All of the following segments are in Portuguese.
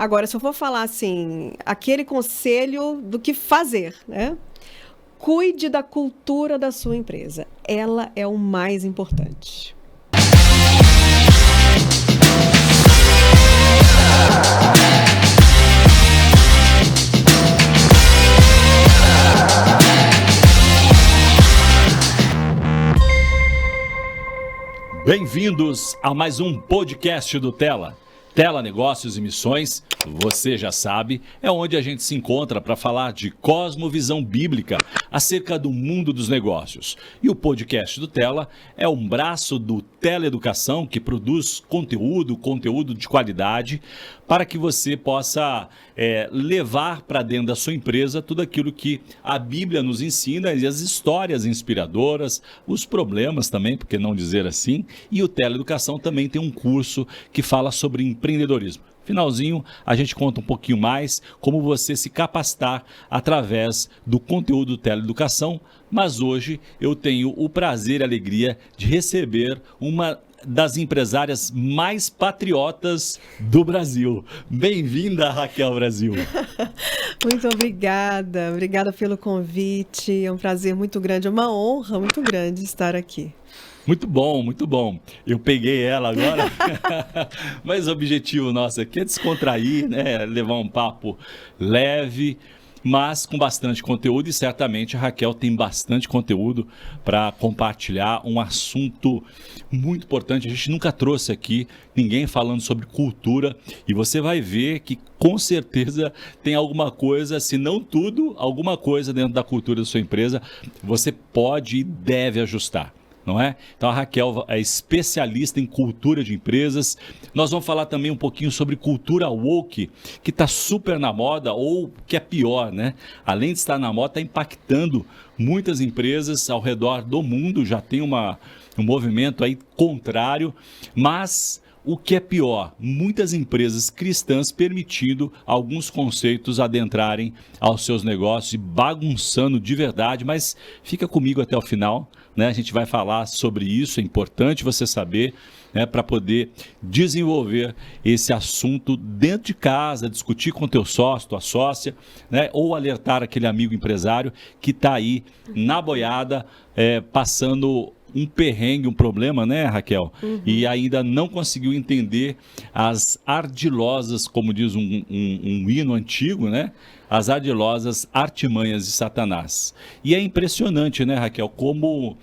Agora, se eu for falar assim, aquele conselho do que fazer, né? Cuide da cultura da sua empresa. Ela é o mais importante. Bem-vindos a mais um podcast do Tela. Tela Negócios e Missões, você já sabe, é onde a gente se encontra para falar de cosmovisão bíblica acerca do mundo dos negócios. E o podcast do Tela é um braço do Tela Educação que produz conteúdo de qualidade para que você possa levar para dentro da sua empresa tudo aquilo que a Bíblia nos ensina e as histórias inspiradoras, os problemas também, por que não dizer assim, e o Tela Educação também tem um curso que fala sobre empreendedorismo. Finalzinho, a gente conta um pouquinho mais como você se capacitar através do conteúdo do Tela Educação, mas hoje eu tenho o prazer e a alegria de receber uma das empresárias mais patriotas do Brasil. Bem-vinda, Raquel Brasil. Muito obrigada. Obrigada pelo convite. É um prazer muito grande, é uma honra muito grande estar aqui. Muito bom, muito bom. Eu peguei ela agora, mas o objetivo nosso aqui é descontrair, né? Levar um papo leve, mas com bastante conteúdo, e certamente a Raquel tem bastante conteúdo para compartilhar, um assunto muito importante. A gente nunca trouxe aqui ninguém falando sobre cultura, e você vai ver que com certeza tem alguma coisa, se não tudo, alguma coisa dentro da cultura da sua empresa, você pode e deve ajustar. Não é? Então a Raquel é especialista em cultura de empresas. Nós vamos falar também um pouquinho sobre cultura woke, que está super na moda, ou que é pior, né? Além de estar na moda, está impactando muitas empresas ao redor do mundo. Já tem um movimento aí contrário, mas o que é pior, muitas empresas cristãs permitindo alguns conceitos adentrarem aos seus negócios e bagunçando de verdade, mas fica comigo até o final, né? A gente vai falar sobre isso, é importante você saber, né, para poder desenvolver esse assunto dentro de casa, discutir com teu sócio, tua sócia, né, ou alertar aquele amigo empresário que está aí na boiada, passando um perrengue, um problema, né, Raquel? Uhum. E ainda não conseguiu entender as ardilosas, como diz um hino antigo, né? As ardilosas artimanhas de Satanás. E é impressionante, né, Raquel, como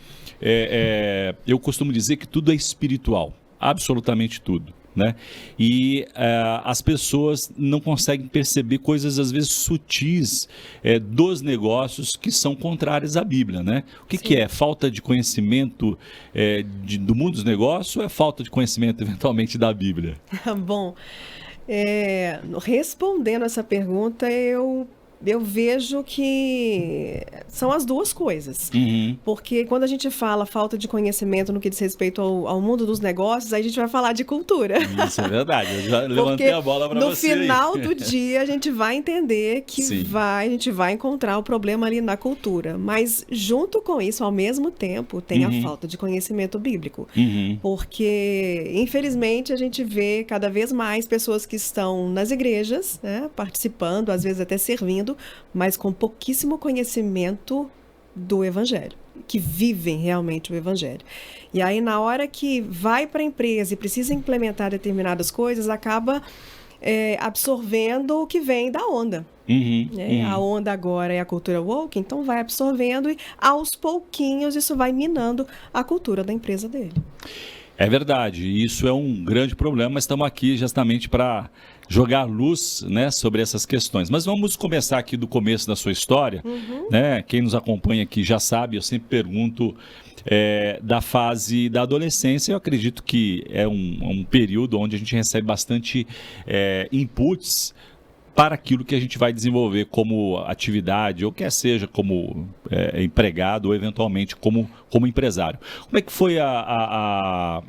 eu costumo dizer que tudo é espiritual, absolutamente tudo. Né? E as pessoas não conseguem perceber coisas às vezes sutis dos negócios que são contrárias à Bíblia, né? O que é? Falta de conhecimento do mundo dos negócios, ou é falta de conhecimento eventualmente da Bíblia? Bom, respondendo essa pergunta, eu vejo que são as duas coisas. Uhum. Porque quando a gente fala falta de conhecimento no que diz respeito ao mundo dos negócios, aí a gente vai falar de cultura. Isso é verdade, eu já levantei a bola para você. No final do dia, a gente vai entender que a gente vai encontrar o problema ali na cultura. Mas junto com isso, ao mesmo tempo, tem a falta de conhecimento bíblico. Uhum. Porque, infelizmente, a gente vê cada vez mais pessoas que estão nas igrejas, né, participando, às vezes até servindo, mas com pouquíssimo conhecimento do Evangelho, que vivem realmente o Evangelho. E aí, na hora que vai para a empresa e precisa implementar determinadas coisas, acaba absorvendo o que vem da onda. A onda agora é a cultura woke, então vai absorvendo e, aos pouquinhos, isso vai minando a cultura da empresa dele. É verdade, isso é um grande problema, mas estamos aqui justamente para jogar luz, né, sobre essas questões. Mas vamos começar aqui do começo da sua história, né? Quem nos acompanha aqui já sabe, eu sempre pergunto da fase da adolescência. Eu acredito que é um período onde a gente recebe bastante inputs para aquilo que a gente vai desenvolver como atividade, ou quer seja como empregado, ou eventualmente como empresário. Como é que foi a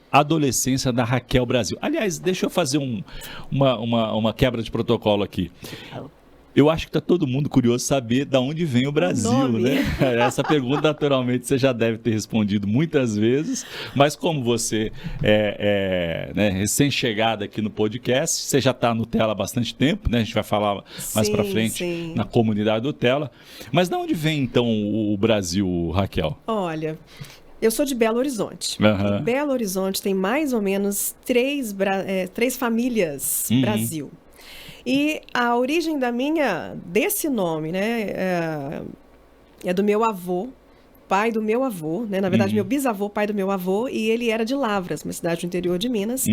adolescência da Raquel Brasil? Aliás, deixa eu fazer uma quebra de protocolo aqui. Eu acho que está todo mundo curioso saber de onde vem o Brasil, né? Essa pergunta, naturalmente, você já deve ter respondido muitas vezes, mas como você né, recém-chegada aqui no podcast, você já está no Tela há bastante tempo, né? A gente vai falar mais para frente na comunidade do Tela. Mas de onde vem, então, o Brasil, Raquel? Olha, eu sou de Belo Horizonte. Em Belo Horizonte tem mais ou menos três famílias Brasil. E a origem desse nome, né, é do meu avô, pai do meu avô, né? Na verdade, meu bisavô, pai do meu avô, e ele era de Lavras, uma cidade do interior de Minas.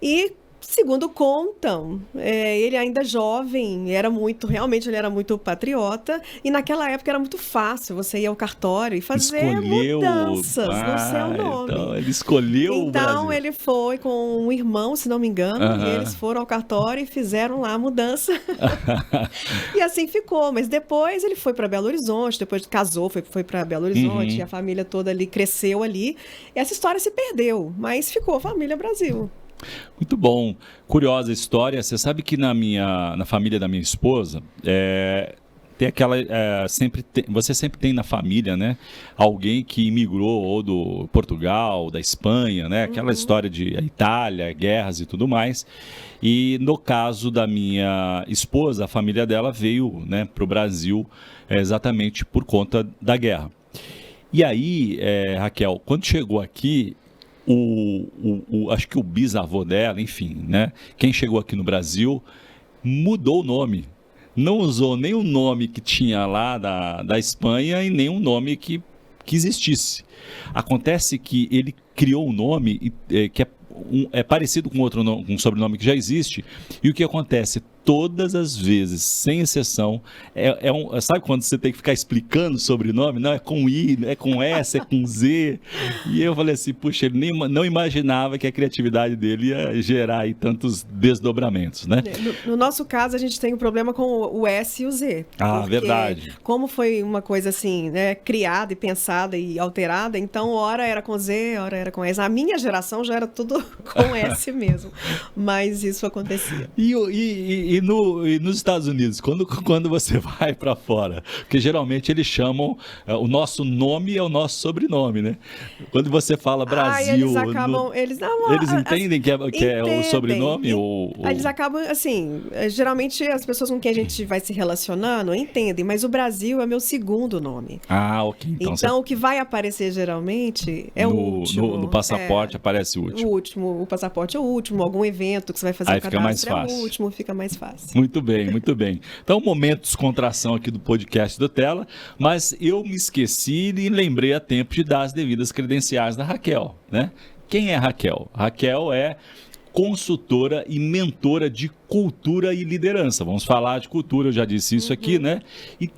E, segundo contam, ele ainda jovem, realmente ele era muito patriota, e naquela época era muito fácil, você ia ao cartório e fazer mudanças no seu nome. Então ele escolheu o Brasil. Então ele foi com um irmão, se não me engano, e eles foram ao cartório e fizeram lá a mudança. E assim ficou, mas depois ele foi para Belo Horizonte, depois casou, foi para Belo Horizonte, e a família toda ali cresceu ali, e essa história se perdeu, mas ficou a família Brasil. Muito bom. Curiosa história. Você sabe que na família da minha esposa, tem aquela... você sempre tem na família, né? Alguém que imigrou ou do Portugal, da Espanha, né? Aquela história de Itália, guerras e tudo mais. E no caso da minha esposa, a família dela veio, né, para o Brasil exatamente por conta da guerra. E aí, Raquel, quando chegou aqui... acho que o bisavô dela, enfim, né? Quem chegou aqui no Brasil mudou o nome. Não usou nem o nome que tinha lá da Espanha e nem um nome que existisse. Acontece que ele criou um nome que é parecido com um sobrenome que já existe. E o que acontece? Todas as vezes, sem exceção, sabe quando você tem que ficar explicando o sobrenome? Não, é com I, é com S, é com Z. E eu falei assim, puxa, ele não imaginava que a criatividade dele ia gerar aí tantos desdobramentos, né? No nosso caso, a gente tem um problema com o S e o Z. Verdade. Como foi uma coisa assim, né, criada e pensada e alterada, então ora era com Z, ora era com S. A minha geração já era tudo com S mesmo, mas isso acontecia. E nos Estados Unidos, quando você vai para fora, porque geralmente eles chamam o nosso nome é o nosso sobrenome, né? Quando você fala Brasil, eles acabam, eles entendem que é o sobrenome? Eles acabam, assim, geralmente as pessoas com quem a gente vai se relacionando entendem, mas o Brasil é meu segundo nome. Ok. Então o que vai aparecer geralmente é o último. No passaporte aparece o último. O passaporte é o último, algum evento que você vai fazer o cadastro é o último, fica mais fácil. Muito bem, muito bem. Então, momento de descontração aqui do podcast do Tela, mas eu me esqueci e lembrei a tempo de dar as devidas credenciais da Raquel, né? Quem é Raquel? Raquel é consultora e mentora de cultura e liderança. Vamos falar de cultura, eu já disse isso aqui, né?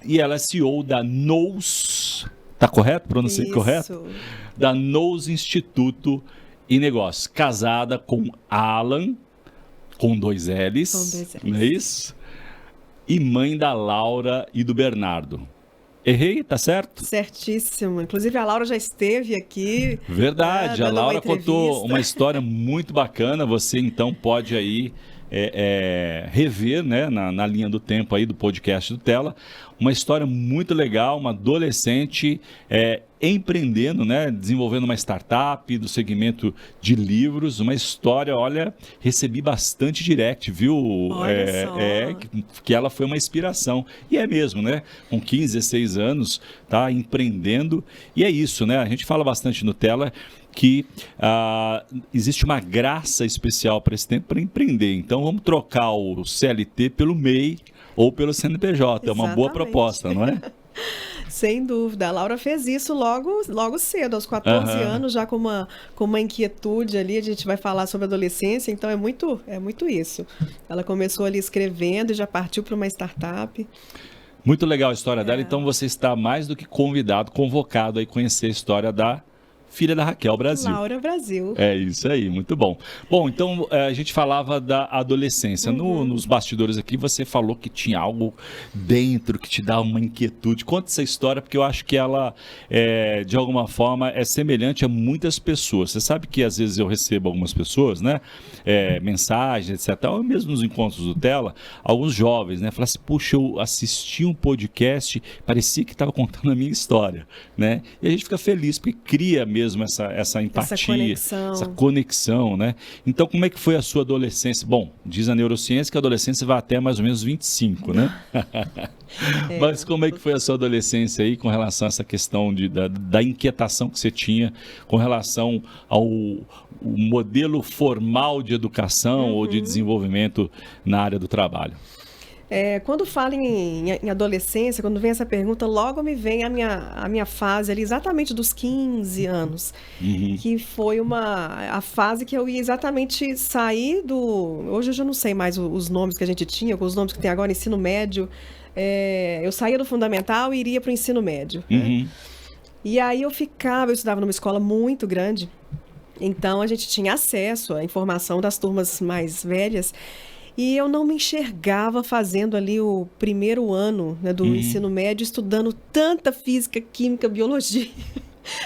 E ela é CEO da NOS, tá correto? Pronunciei correto? Da NOS Instituto e Negócios. Casada com Alan, com 2 L's, não é isso? E mãe da Laura e do Bernardo. Errei, tá certo? Certíssimo. Inclusive a Laura já esteve aqui. Verdade, a Laura contou uma história muito bacana. Você então pode aí rever, né, na linha do tempo aí do podcast do Tela, uma história muito legal, uma adolescente empreendendo, né, desenvolvendo uma startup do segmento de livros, uma história, olha, recebi bastante direct, viu? Que ela foi uma inspiração, e é mesmo, né, com 15, 16 anos, tá empreendendo, e é isso, né, a gente fala bastante no Tela que existe uma graça especial para esse tempo para empreender, então vamos trocar o CLT pelo MEI ou pelo CNPJ, é uma boa proposta, não é? Sem dúvida. A Laura fez isso logo cedo, aos 14 anos, já com uma inquietude ali. A gente vai falar sobre adolescência, então é muito isso. Ela começou ali escrevendo e já partiu para uma startup. Muito legal a história dela, então você está mais do que convidado, convocado a conhecer a história da filha da Raquel Brasil. Laura Brasil. É isso aí, muito bom. Bom, então a gente falava da adolescência. Nos bastidores aqui você falou que tinha algo dentro que te dá uma inquietude. Conta essa história porque eu acho que ela, de alguma forma, é semelhante a muitas pessoas. Você sabe que às vezes eu recebo algumas pessoas, né? Mensagens, etc. Ou mesmo nos encontros do Tela, alguns jovens, né? Falam assim, puxa, eu assisti um podcast, parecia que estava contando a minha história, né? E a gente fica feliz porque cria mesmo essa empatia, essa conexão, né? Então, como é que foi a sua adolescência? Bom, diz a neurociência que a adolescência vai até mais ou menos 25, né? Mas como é que foi a sua adolescência aí com relação a essa questão da inquietação que você tinha com relação ao modelo formal de educação ou de desenvolvimento na área do trabalho? Quando falo em adolescência, quando vem essa pergunta, logo me vem a minha fase ali, exatamente dos 15 anos, que foi a fase que eu ia exatamente sair Hoje eu já não sei mais os nomes que a gente tinha, com os nomes que tem agora, ensino médio. Eu saía do fundamental e iria para o ensino médio. Né? E aí eu estudava numa escola muito grande, então a gente tinha acesso à informação das turmas mais velhas. E eu não me enxergava fazendo ali o primeiro ano, né, do ensino médio, estudando tanta física, química, biologia.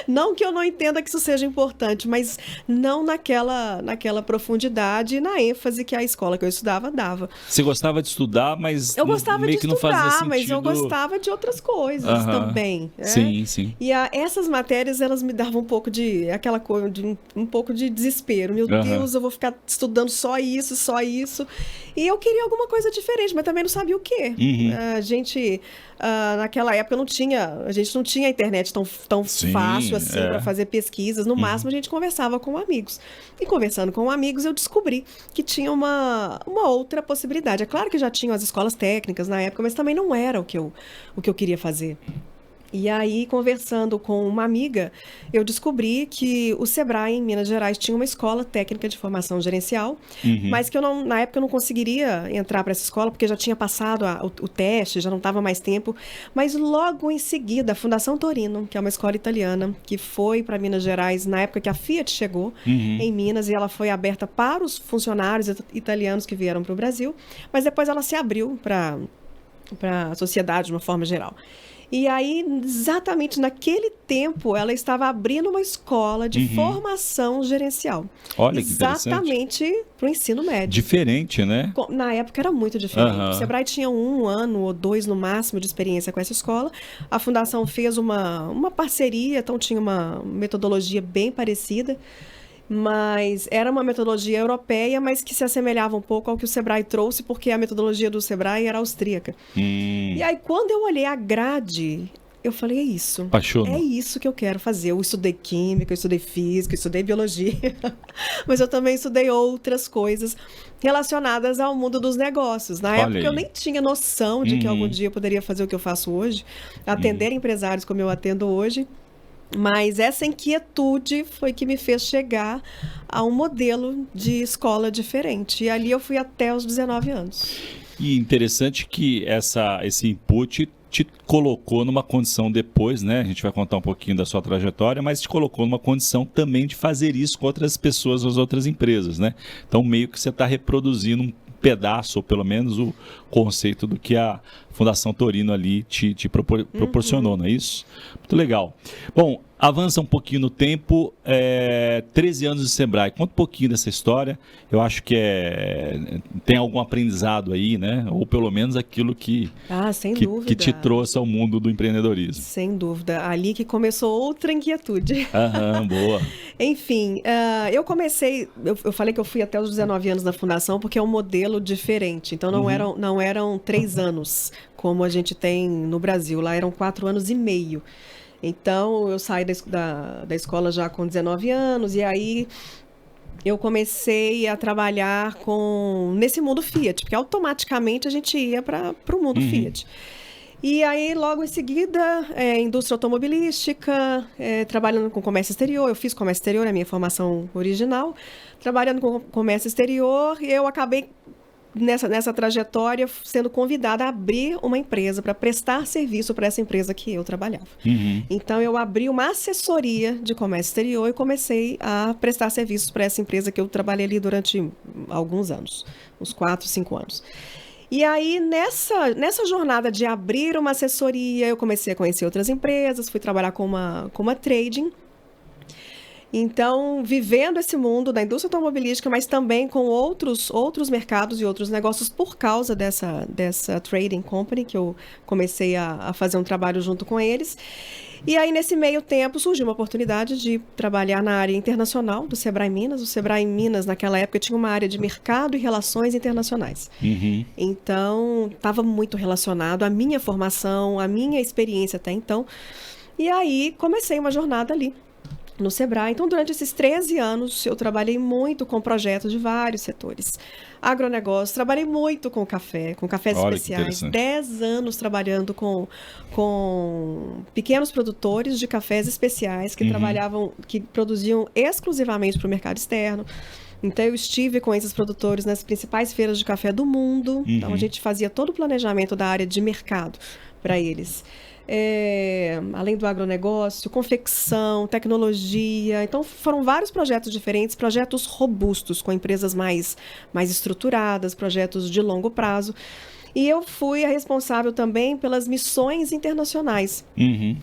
Não que eu não entenda que isso seja importante, mas não naquela profundidade e na ênfase que a escola que eu estudava dava. Você gostava de estudar, mas eu gostava meio de que não fazia sentido. Mas eu gostava de outras coisas também. Sim, sim. E essas matérias, elas me davam um pouco de aquela coisa, um pouco de desespero. Meu Deus, eu vou ficar estudando só isso, só isso. E eu queria alguma coisa diferente, mas também não sabia o quê. A gente... naquela época a gente não tinha internet tão fácil assim para fazer pesquisas. No máximo a gente conversava com amigos. E conversando com amigos eu descobri que tinha uma outra possibilidade. É claro que já tinham as escolas técnicas na época, mas também não era o que eu queria fazer. E aí, conversando com uma amiga, eu descobri que o Sebrae, em Minas Gerais, tinha uma escola técnica de formação gerencial, mas que na época eu não conseguiria entrar para essa escola, porque já tinha passado o teste, já não estava mais tempo. Mas logo em seguida, a Fundação Torino, que é uma escola italiana, que foi para Minas Gerais na época que a Fiat chegou em Minas, e ela foi aberta para os funcionários italianos que vieram para o Brasil, mas depois ela se abriu para a sociedade de uma forma geral. E aí, exatamente naquele tempo, ela estava abrindo uma escola de formação gerencial. Olha que interessante. Exatamente para o ensino médio. Diferente, né? Na época era muito diferente. O Sebrae tinha 1 ano ou 2 no máximo de experiência com essa escola. A Fundação fez uma parceria, então tinha uma metodologia bem parecida. Mas era uma metodologia europeia, mas que se assemelhava um pouco ao que o Sebrae trouxe, porque a metodologia do Sebrae era austríaca. E aí, quando eu olhei a grade, eu falei, é isso. Apaixonou. É isso que eu quero fazer. Eu estudei química, eu estudei física, eu estudei biologia, mas eu também estudei outras coisas relacionadas ao mundo dos negócios. Na época, eu nem tinha noção de que algum dia eu poderia fazer o que eu faço hoje, atender empresários como eu atendo hoje. Mas essa inquietude foi que me fez chegar a um modelo de escola diferente. E ali eu fui até os 19 anos. E interessante que esse input te colocou numa condição depois, né? A gente vai contar um pouquinho da sua trajetória, mas te colocou numa condição também de fazer isso com outras pessoas, as outras empresas, né? Então, meio que você está reproduzindo um pedaço, ou pelo menos o conceito do que a Fundação Torino ali te proporcionou, não é isso? Muito legal. Bom, avança um pouquinho no tempo, 13 anos de Sebrae. Conta um pouquinho dessa história. Eu acho que tem algum aprendizado aí, né? Ou pelo menos aquilo sem dúvida, que te trouxe ao mundo do empreendedorismo. Sem dúvida. Ali que começou outra inquietude. Boa. Enfim, eu comecei... Eu falei que eu fui até os 19 anos na Fundação porque é um modelo diferente. Então, não eram 3 anos, como a gente tem no Brasil. Lá eram 4 anos e meio. Então, eu saí da escola já com 19 anos, e aí eu comecei a trabalhar nesse mundo Fiat, porque automaticamente a gente ia para o mundo Fiat. E aí, logo em seguida, indústria automobilística, trabalhando com comércio exterior. Eu fiz comércio exterior, é a minha formação original. Trabalhando com comércio exterior, e eu acabei nessa trajetória, sendo convidada a abrir uma empresa para prestar serviço para essa empresa que eu trabalhava. Então, eu abri uma assessoria de comércio exterior e comecei a prestar serviços para essa empresa que eu trabalhei ali durante alguns anos, uns 4, 5 anos. E aí, nessa jornada de abrir uma assessoria, eu comecei a conhecer outras empresas, fui trabalhar com uma trading. Então, vivendo esse mundo da indústria automobilística, mas também com outros mercados e outros negócios por causa dessa trading company, que eu comecei a fazer um trabalho junto com eles. E aí, nesse meio tempo, surgiu uma oportunidade de trabalhar na área internacional do Sebrae Minas. O Sebrae Minas, naquela época, tinha uma área de mercado e relações internacionais. Então, estava muito relacionado à minha formação, à minha experiência até então. E aí, comecei uma jornada ali no Sebrae. Então, durante esses 13 anos, eu trabalhei muito com projetos de vários setores. Agronegócio, trabalhei muito com cafés especiais. 10 anos trabalhando com pequenos produtores de cafés especiais que produziam exclusivamente para o mercado externo. Então, eu estive com esses produtores nas principais feiras de café do mundo. Então, a gente fazia todo o planejamento da área de mercado para eles. Além do agronegócio, confecção, tecnologia. Então, foram vários projetos diferentes, projetos robustos, com empresas mais estruturadas, projetos de longo prazo. E eu fui a responsável também pelas missões internacionais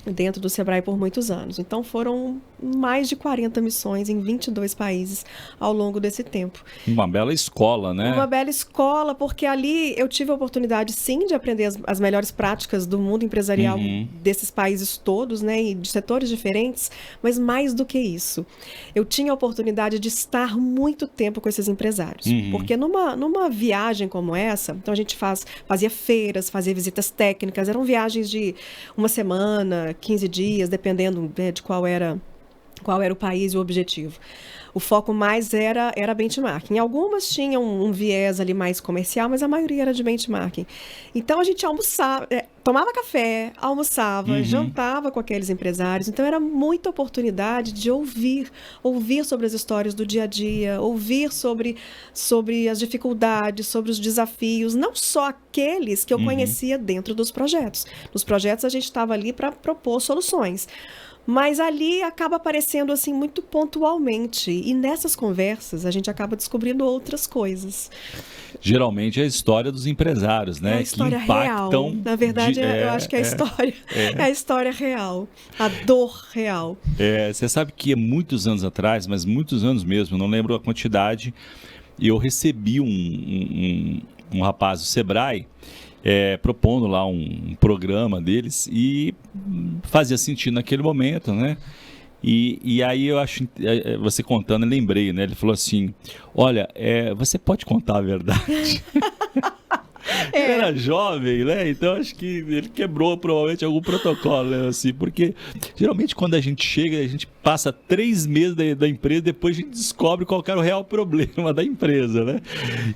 dentro do Sebrae por muitos anos. Então, foram mais de 40 missões em 22 países ao longo desse tempo. Uma bela escola, né? Uma bela escola, porque ali eu tive a oportunidade, sim, de aprender as melhores práticas do mundo empresarial desses países todos, né? E de setores diferentes, mas mais do que isso. Eu tinha a oportunidade de estar muito tempo com esses empresários. Porque numa viagem como essa, então a gente fazia feiras, fazia visitas técnicas, eram viagens de uma semana, 15 dias, dependendo, né, de qual era o país e o objetivo. O foco mais era benchmarking. Algumas tinham um viés ali mais comercial, mas a maioria era de benchmarking. Então, a gente almoçava, tomava café, almoçava, jantava com aqueles empresários. Então, era muita oportunidade de ouvir sobre as histórias do dia a dia, ouvir sobre as dificuldades, sobre os desafios, não só aqueles que eu conhecia dentro dos projetos. Nos projetos, a gente estava ali para propor soluções. Mas ali acaba aparecendo assim muito pontualmente. E nessas conversas a gente acaba descobrindo outras coisas. Geralmente é a história dos empresários, né? É a história que impactam real. Na verdade, eu acho que é a história real. A dor real. Você sabe que muitos anos atrás, mas muitos anos mesmo, não lembro a quantidade, eu recebi um rapaz do Sebrae propondo lá um programa deles e fazia sentido naquele momento, né? E aí eu acho, você contando, eu lembrei, né? Ele falou assim, olha, você pode contar a verdade? Ele era jovem, né? Então acho que ele quebrou provavelmente algum protocolo, né? Assim, porque geralmente quando a gente chega, a gente passa 3 meses da empresa, depois a gente descobre qual era o real problema da empresa, né?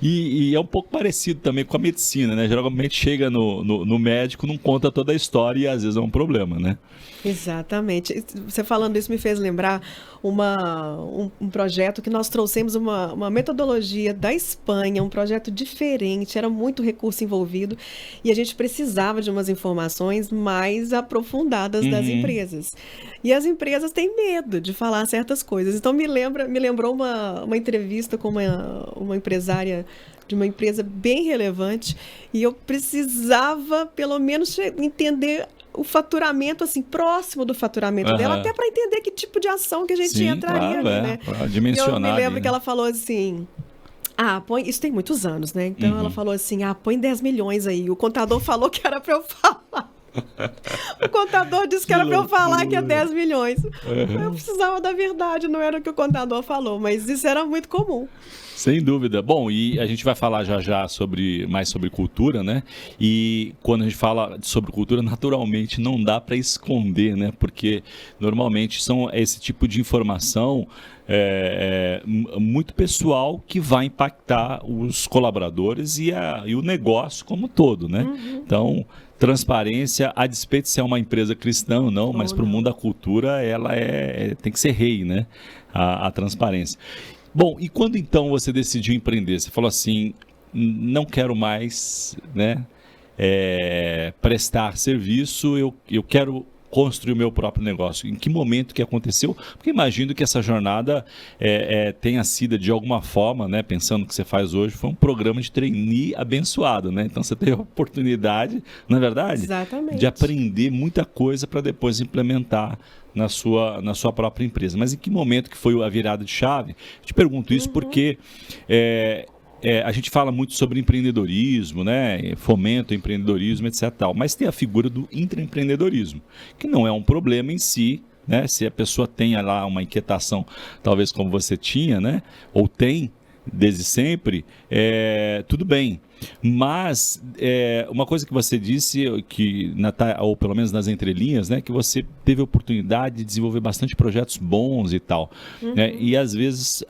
E é um pouco parecido também com a medicina, né? Geralmente chega no médico, não conta toda a história e às vezes é um problema, né? Exatamente. Você falando isso me fez lembrar um projeto que nós trouxemos uma metodologia da Espanha, um projeto diferente, era muito recurso envolvido e a gente precisava de umas informações mais aprofundadas das empresas. E as empresas têm medo de falar certas coisas. Então me lembrou uma entrevista com uma empresária de uma empresa bem relevante e eu precisava pelo menos entender o faturamento, assim, próximo do faturamento dela, até para entender que tipo de ação que a gente entraria ali, né? Para dimensionar. Eu me lembro que ela falou assim, isso tem muitos anos, né? Então ela falou assim, põe 10 milhões aí. O contador falou que era para eu falar. O contador disse que era para eu falar que é 10 milhões. Eu precisava da verdade, não era o que o contador falou, mas isso era muito comum. Sem dúvida. Bom, e a gente vai falar já mais sobre cultura, né? E quando a gente fala sobre cultura, naturalmente não dá para esconder, né? Porque normalmente são esse tipo de informação muito pessoal que vai impactar os colaboradores e o negócio como um todo, né? Então, transparência, a despeito de ser uma empresa cristã ou não, mas para o mundo da cultura ela tem que ser rei, né? A transparência. Bom, e quando então você decidiu empreender? Você falou assim, não quero mais, né, prestar serviço, eu quero construir o meu próprio negócio. Em que momento que aconteceu? Porque imagino que essa jornada tenha sido, de alguma forma, né, pensando no que você faz hoje, foi um programa de trainee abençoado, né? Então você teve a oportunidade, não é verdade? Exatamente. De aprender muita coisa para depois implementar na sua própria empresa. Mas em que momento que foi a virada de chave? Eu te pergunto isso porque a gente fala muito sobre empreendedorismo, né? Fomento ao empreendedorismo, etc. Tal, mas tem a figura do intraempreendedorismo, que não é um problema em si, né? Se a pessoa tem lá uma inquietação, talvez como você tinha, né? Ou tem desde sempre, tudo bem. Mas uma coisa que você disse, ou pelo menos nas entrelinhas, né, que você teve a oportunidade de desenvolver bastante projetos bons e tal. Né? E às vezes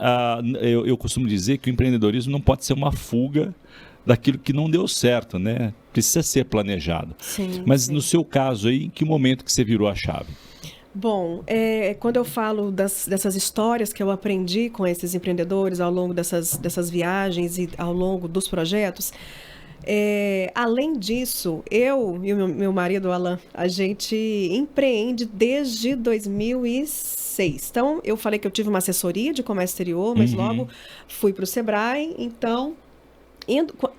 eu costumo dizer que o empreendedorismo não pode ser uma fuga daquilo que não deu certo, né? Precisa ser planejado. Sim, mas no seu caso aí, em que momento que você virou a chave? Bom, quando eu falo dessas histórias que eu aprendi com esses empreendedores ao longo dessas viagens e ao longo dos projetos, além disso, eu e o meu marido, Alan, a gente empreende desde 2006. Então, eu falei que eu tive uma assessoria de comércio exterior, mas logo fui para o Sebrae, então...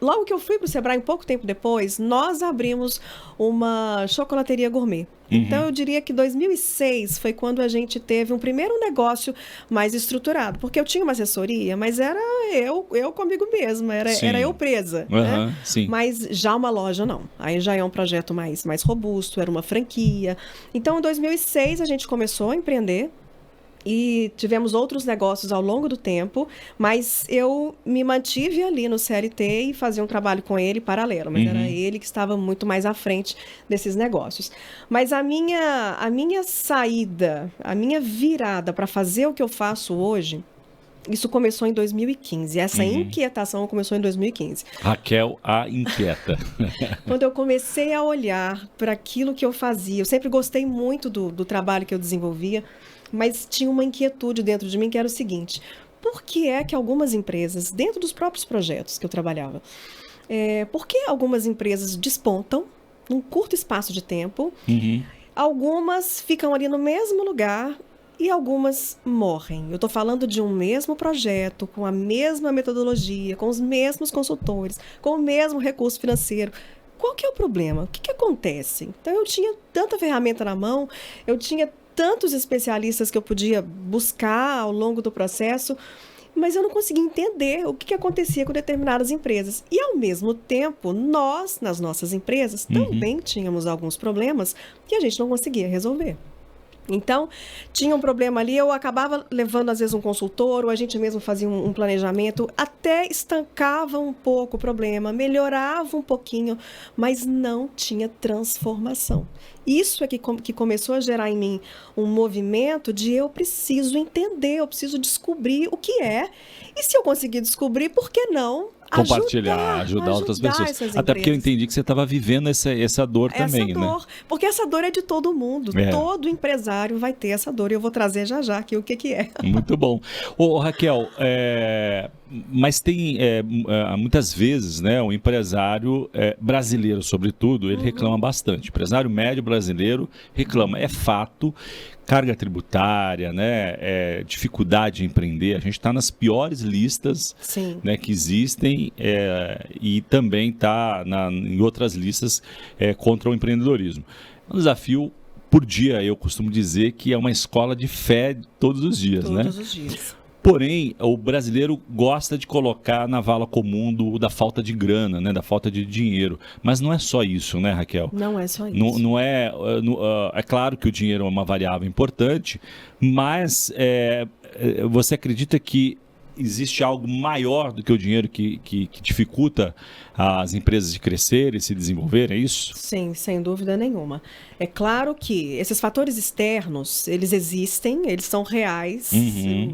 logo que eu fui para o Sebrae, um pouco tempo depois, nós abrimos uma chocolateria gourmet. Então, eu diria que 2006 foi quando a gente teve um primeiro negócio mais estruturado. Porque eu tinha uma assessoria, mas era eu comigo mesma, era eu presa. Né? Sim. Mas já uma loja, não. Aí já é um projeto mais robusto, era uma franquia. Então, em 2006, a gente começou a empreender. E tivemos outros negócios ao longo do tempo, mas eu me mantive ali no CLT e fazia um trabalho com ele paralelo, mas era ele que estava muito mais à frente desses negócios. Mas a minha saída, a minha virada para fazer o que eu faço hoje, isso começou em 2015. Essa inquietação começou em 2015. Raquel, a inquieta. Quando eu comecei a olhar para aquilo que eu fazia, eu sempre gostei muito do trabalho que eu desenvolvia, mas tinha uma inquietude dentro de mim que era o seguinte: por que é que algumas empresas, dentro dos próprios projetos que eu trabalhava, por que algumas empresas despontam num curto espaço de tempo, algumas ficam ali no mesmo lugar e algumas morrem? Eu estou falando de um mesmo projeto, com a mesma metodologia, com os mesmos consultores, com o mesmo recurso financeiro. Qual que é o problema? O que acontece? Então, eu tinha tanta ferramenta na mão, eu tinha tantos especialistas que eu podia buscar ao longo do processo, mas eu não conseguia entender o que acontecia com determinadas empresas. E, ao mesmo tempo, nós, nas nossas empresas, também tínhamos alguns problemas que a gente não conseguia resolver. Então, tinha um problema ali, eu acabava levando, às vezes, um consultor, ou a gente mesmo fazia um planejamento, até estancava um pouco o problema, melhorava um pouquinho, mas não tinha transformação. Isso é que começou a gerar em mim um movimento de eu preciso entender, eu preciso descobrir o que é, e se eu conseguir descobrir, por que não ajudar outras pessoas. Até porque eu entendi que você estava vivendo essa dor também, né? Porque essa dor é de todo mundo. Todo empresário vai ter essa dor. E eu vou trazer já aqui o que é. Muito bom. Ô, Raquel, mas tem muitas vezes, né, o empresário brasileiro, sobretudo, ele reclama bastante. O empresário médio brasileiro reclama. É fato. Carga tributária, né, dificuldade de empreender. A gente está nas piores listas, né, que existem e também está em outras listas contra o empreendedorismo. É um desafio por dia, eu costumo dizer que é uma escola de fé todos os dias. Todos os dias. Porém, o brasileiro gosta de colocar na vala comum da falta de grana, né, da falta de dinheiro. Mas não é só isso, né, Raquel? Não é só isso. É claro que o dinheiro é uma variável importante, mas você acredita que existe algo maior do que o dinheiro que dificulta as empresas de crescerem e se desenvolverem, é isso? Sim, sem dúvida nenhuma. É claro que esses fatores externos, eles existem, eles são reais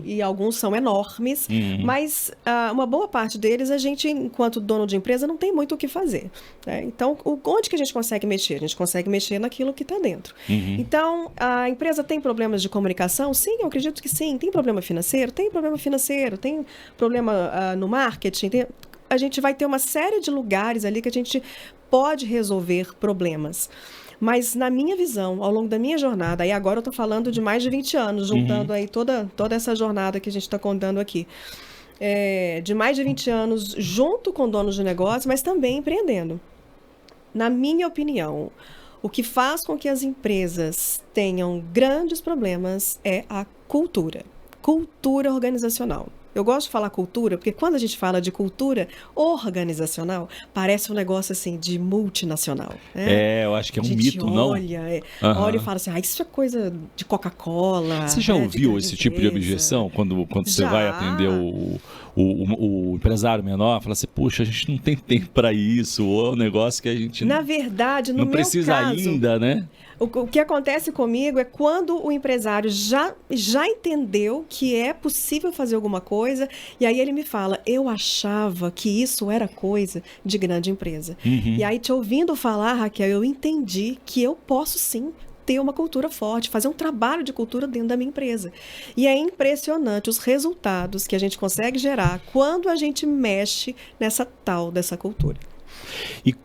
e alguns são enormes, mas uma boa parte deles a gente, enquanto dono de empresa, não tem muito o que fazer. Né? Então, onde que a gente consegue mexer? A gente consegue mexer naquilo que está dentro. Então, a empresa tem problemas de comunicação? Sim, eu acredito que sim. Tem problema financeiro? Tem problema financeiro. Tem problema no marketing? a gente vai ter uma série de lugares ali que a gente pode resolver problemas. Mas na minha visão, ao longo da minha jornada, e agora eu estou falando de mais de 20 anos, juntando aí toda essa jornada que a gente está contando aqui, de mais de 20 anos junto com donos de negócio, mas também empreendendo. Na minha opinião, o que faz com que as empresas tenham grandes problemas é a cultura organizacional. Eu gosto de falar cultura, porque quando a gente fala de cultura organizacional, parece um negócio assim de multinacional. Né? Eu acho que é um mito, não? Olha e fala assim, isso é coisa de Coca-Cola. Você já ouviu esse tipo de objeção quando você vai atender o empresário menor? Fala assim, puxa, a gente não tem tempo para isso, ou é um negócio que a gente Na verdade, no não meu precisa caso, ainda, né? O que acontece comigo é quando o empresário já entendeu que é possível fazer alguma coisa, e aí ele me fala, eu achava que isso era coisa de grande empresa. E aí, te ouvindo falar, Raquel, eu entendi que eu posso sim ter uma cultura forte, fazer um trabalho de cultura dentro da minha empresa. E é impressionante os resultados que a gente consegue gerar quando a gente mexe nessa tal dessa cultura.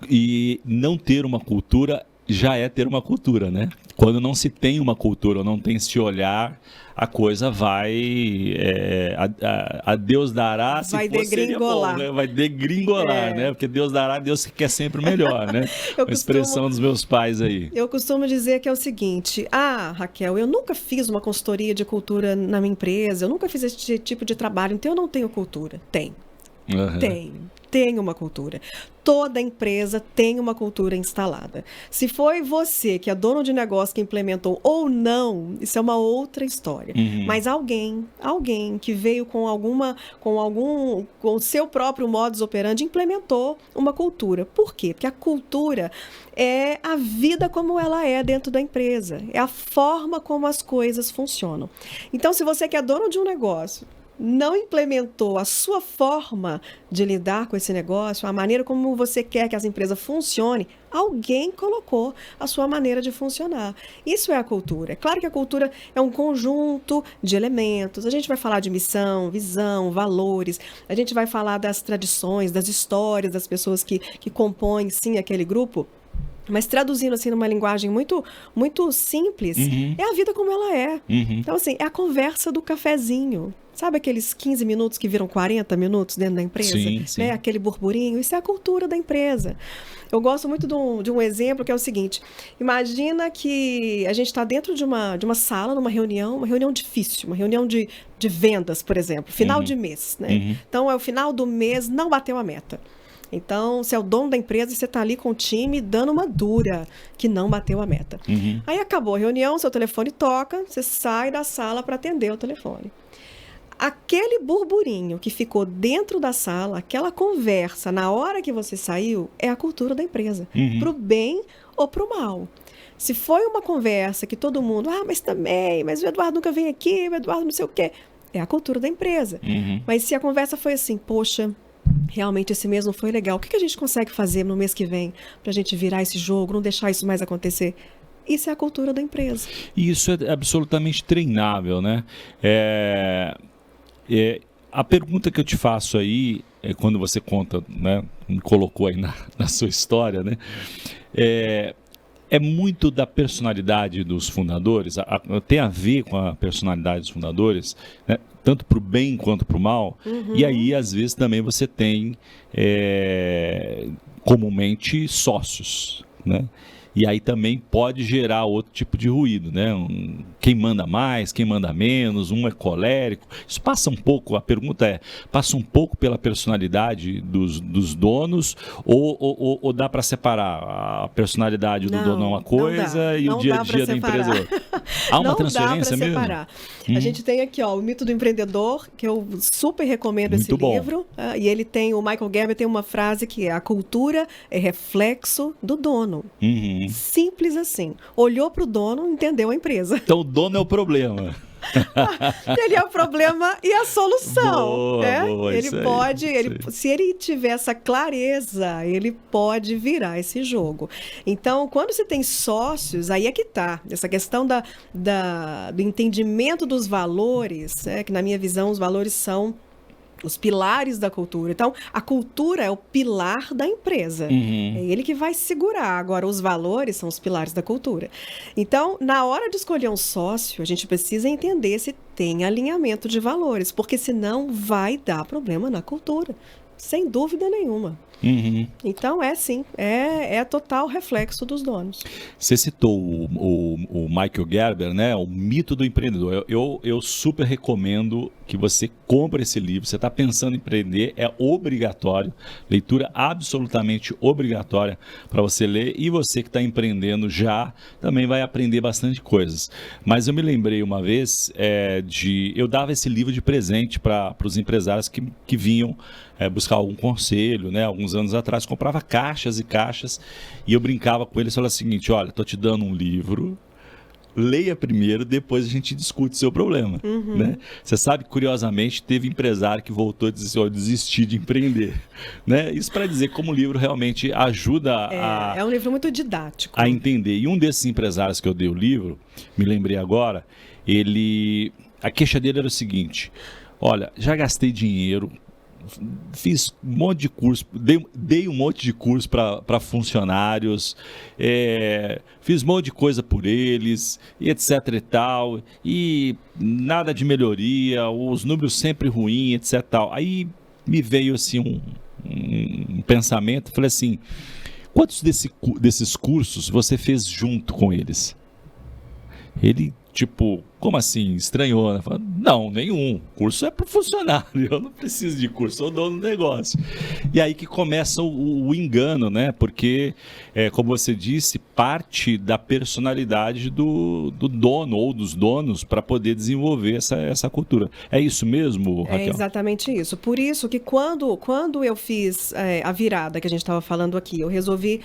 E não ter uma cultura já é ter uma cultura, né? Quando não se tem uma cultura, ou não tem esse olhar, a coisa vai... a Deus dará, se vai for, degringolar. Seria bom, né? Vai degringolar, né? Porque Deus dará, Deus quer sempre o melhor, né? A expressão dos meus pais aí. Eu costumo dizer que é o seguinte, Raquel, eu nunca fiz uma consultoria de cultura na minha empresa, eu nunca fiz esse tipo de trabalho, então eu não tenho cultura. Tem uma cultura. Toda empresa tem uma cultura instalada. Se foi você, que é dono de negócio, que implementou ou não, isso é uma outra história. Mas alguém que veio com o seu próprio modus operandi implementou uma cultura. Por quê? Porque a cultura é a vida como ela é dentro da empresa. É a forma como as coisas funcionam. Então, se você que é dono de um negócio, não implementou a sua forma de lidar com esse negócio, a maneira como você quer que as empresas funcionem, alguém colocou a sua maneira de funcionar. Isso é a cultura. É claro que a cultura é um conjunto de elementos. A gente vai falar de missão, visão, valores, a gente vai falar das tradições, das histórias das pessoas que compõem, sim, aquele grupo. Mas traduzindo assim numa linguagem muito, muito simples, é a vida como ela é. Então, assim, é a conversa do cafezinho. Sabe aqueles 15 minutos que viram 40 minutos dentro da empresa? Sim, sim. Né? Aquele burburinho, isso é a cultura da empresa. Eu gosto muito de um exemplo que é o seguinte, imagina que a gente está dentro de uma sala, numa reunião, uma reunião difícil, uma reunião de vendas, por exemplo, final de mês. Né? Então, é o final do mês, não bateu a meta. Então, você é o dono da empresa e você está ali com o time dando uma dura que não bateu a meta. Aí acabou a reunião, seu telefone toca, você sai da sala para atender o telefone. Aquele burburinho que ficou dentro da sala, aquela conversa na hora que você saiu, é a cultura da empresa, para o bem ou para o mal. Se foi uma conversa que todo mundo, mas o Eduardo nunca vem aqui, o Eduardo não sei o quê, é a cultura da empresa. Mas se a conversa foi assim, poxa, realmente esse mês não foi legal, o que a gente consegue fazer no mês que vem para a gente virar esse jogo, não deixar isso mais acontecer? Isso é a cultura da empresa. E isso é absolutamente treinável, né? A pergunta que eu te faço aí, quando você conta, né, me colocou aí na sua história, né, é muito da personalidade dos fundadores, tem a ver com a personalidade dos fundadores, né, tanto para o bem quanto para o mal, e aí às vezes também você tem comumente sócios, né? E aí também pode gerar outro tipo de ruído, né? Quem manda mais, quem manda menos, um é colérico. Isso passa um pouco, a pergunta passa um pouco pela personalidade dos donos ou dá para separar? A personalidade do dono é uma coisa e o dia a dia da empresa é outra? Há uma transferência mesmo? Não dá para separar. A gente tem aqui, o Mito do Empreendedor, que eu super recomendo esse livro. E ele tem, o Michael Gerber tem uma frase que é: a cultura é reflexo do dono. Simples assim. Olhou para o dono, entendeu a empresa. Então o dono é o problema. Ele é o problema e a solução. Boa, ele pode, se ele tiver essa clareza, ele pode virar esse jogo. Então, quando você tem sócios, aí é que tá. Essa questão do entendimento dos valores, que na minha visão os valores são os pilares da cultura. Então, a cultura é o pilar da empresa. É ele que vai segurar. Agora, os valores são os pilares da cultura. Então, na hora de escolher um sócio, a gente precisa entender se tem alinhamento de valores, porque senão vai dar problema na cultura, sem dúvida nenhuma. Então, sim, é total reflexo dos donos. Você citou o Michael Gerber, né? O Mito do Empreendedor. Eu super recomendo que você compre esse livro. Você está pensando em empreender, é obrigatório, leitura absolutamente obrigatória para você ler, e você que está empreendendo já também vai aprender bastante coisas. Mas eu me lembrei uma vez eu dava esse livro de presente para os empresários que vinham buscar algum conselho, né? Alguns anos atrás, comprava caixas e caixas, e eu brincava com eles e falava o seguinte: olha, estou te dando um livro, leia primeiro, depois a gente discute o seu problema. Né? Você sabe que, curiosamente, teve empresário que voltou e disse assim: eu desisti de empreender. Né? Isso para dizer como o livro realmente ajuda É um livro muito didático. A entender. E um desses empresários que eu dei o livro, me lembrei agora, a queixa dele era o seguinte: olha, já gastei dinheiro, fiz um monte de curso, dei um monte de curso para funcionários, fiz um monte de coisa por eles, e etc e tal, e nada de melhoria, os números sempre ruins, etc e tal. Aí me veio assim um pensamento, falei assim: quantos desses cursos você fez junto com eles? Ele, como assim? Estranhou, né? Falei: não, nenhum. Curso é para o funcionário, eu não preciso de curso, sou dono do negócio. E aí que começa o engano, né? Porque, como você disse, parte da personalidade do dono ou dos donos para poder desenvolver essa cultura. É isso mesmo, Raquel? É exatamente isso. Por isso que quando eu fiz a virada que a gente estava falando aqui, eu resolvi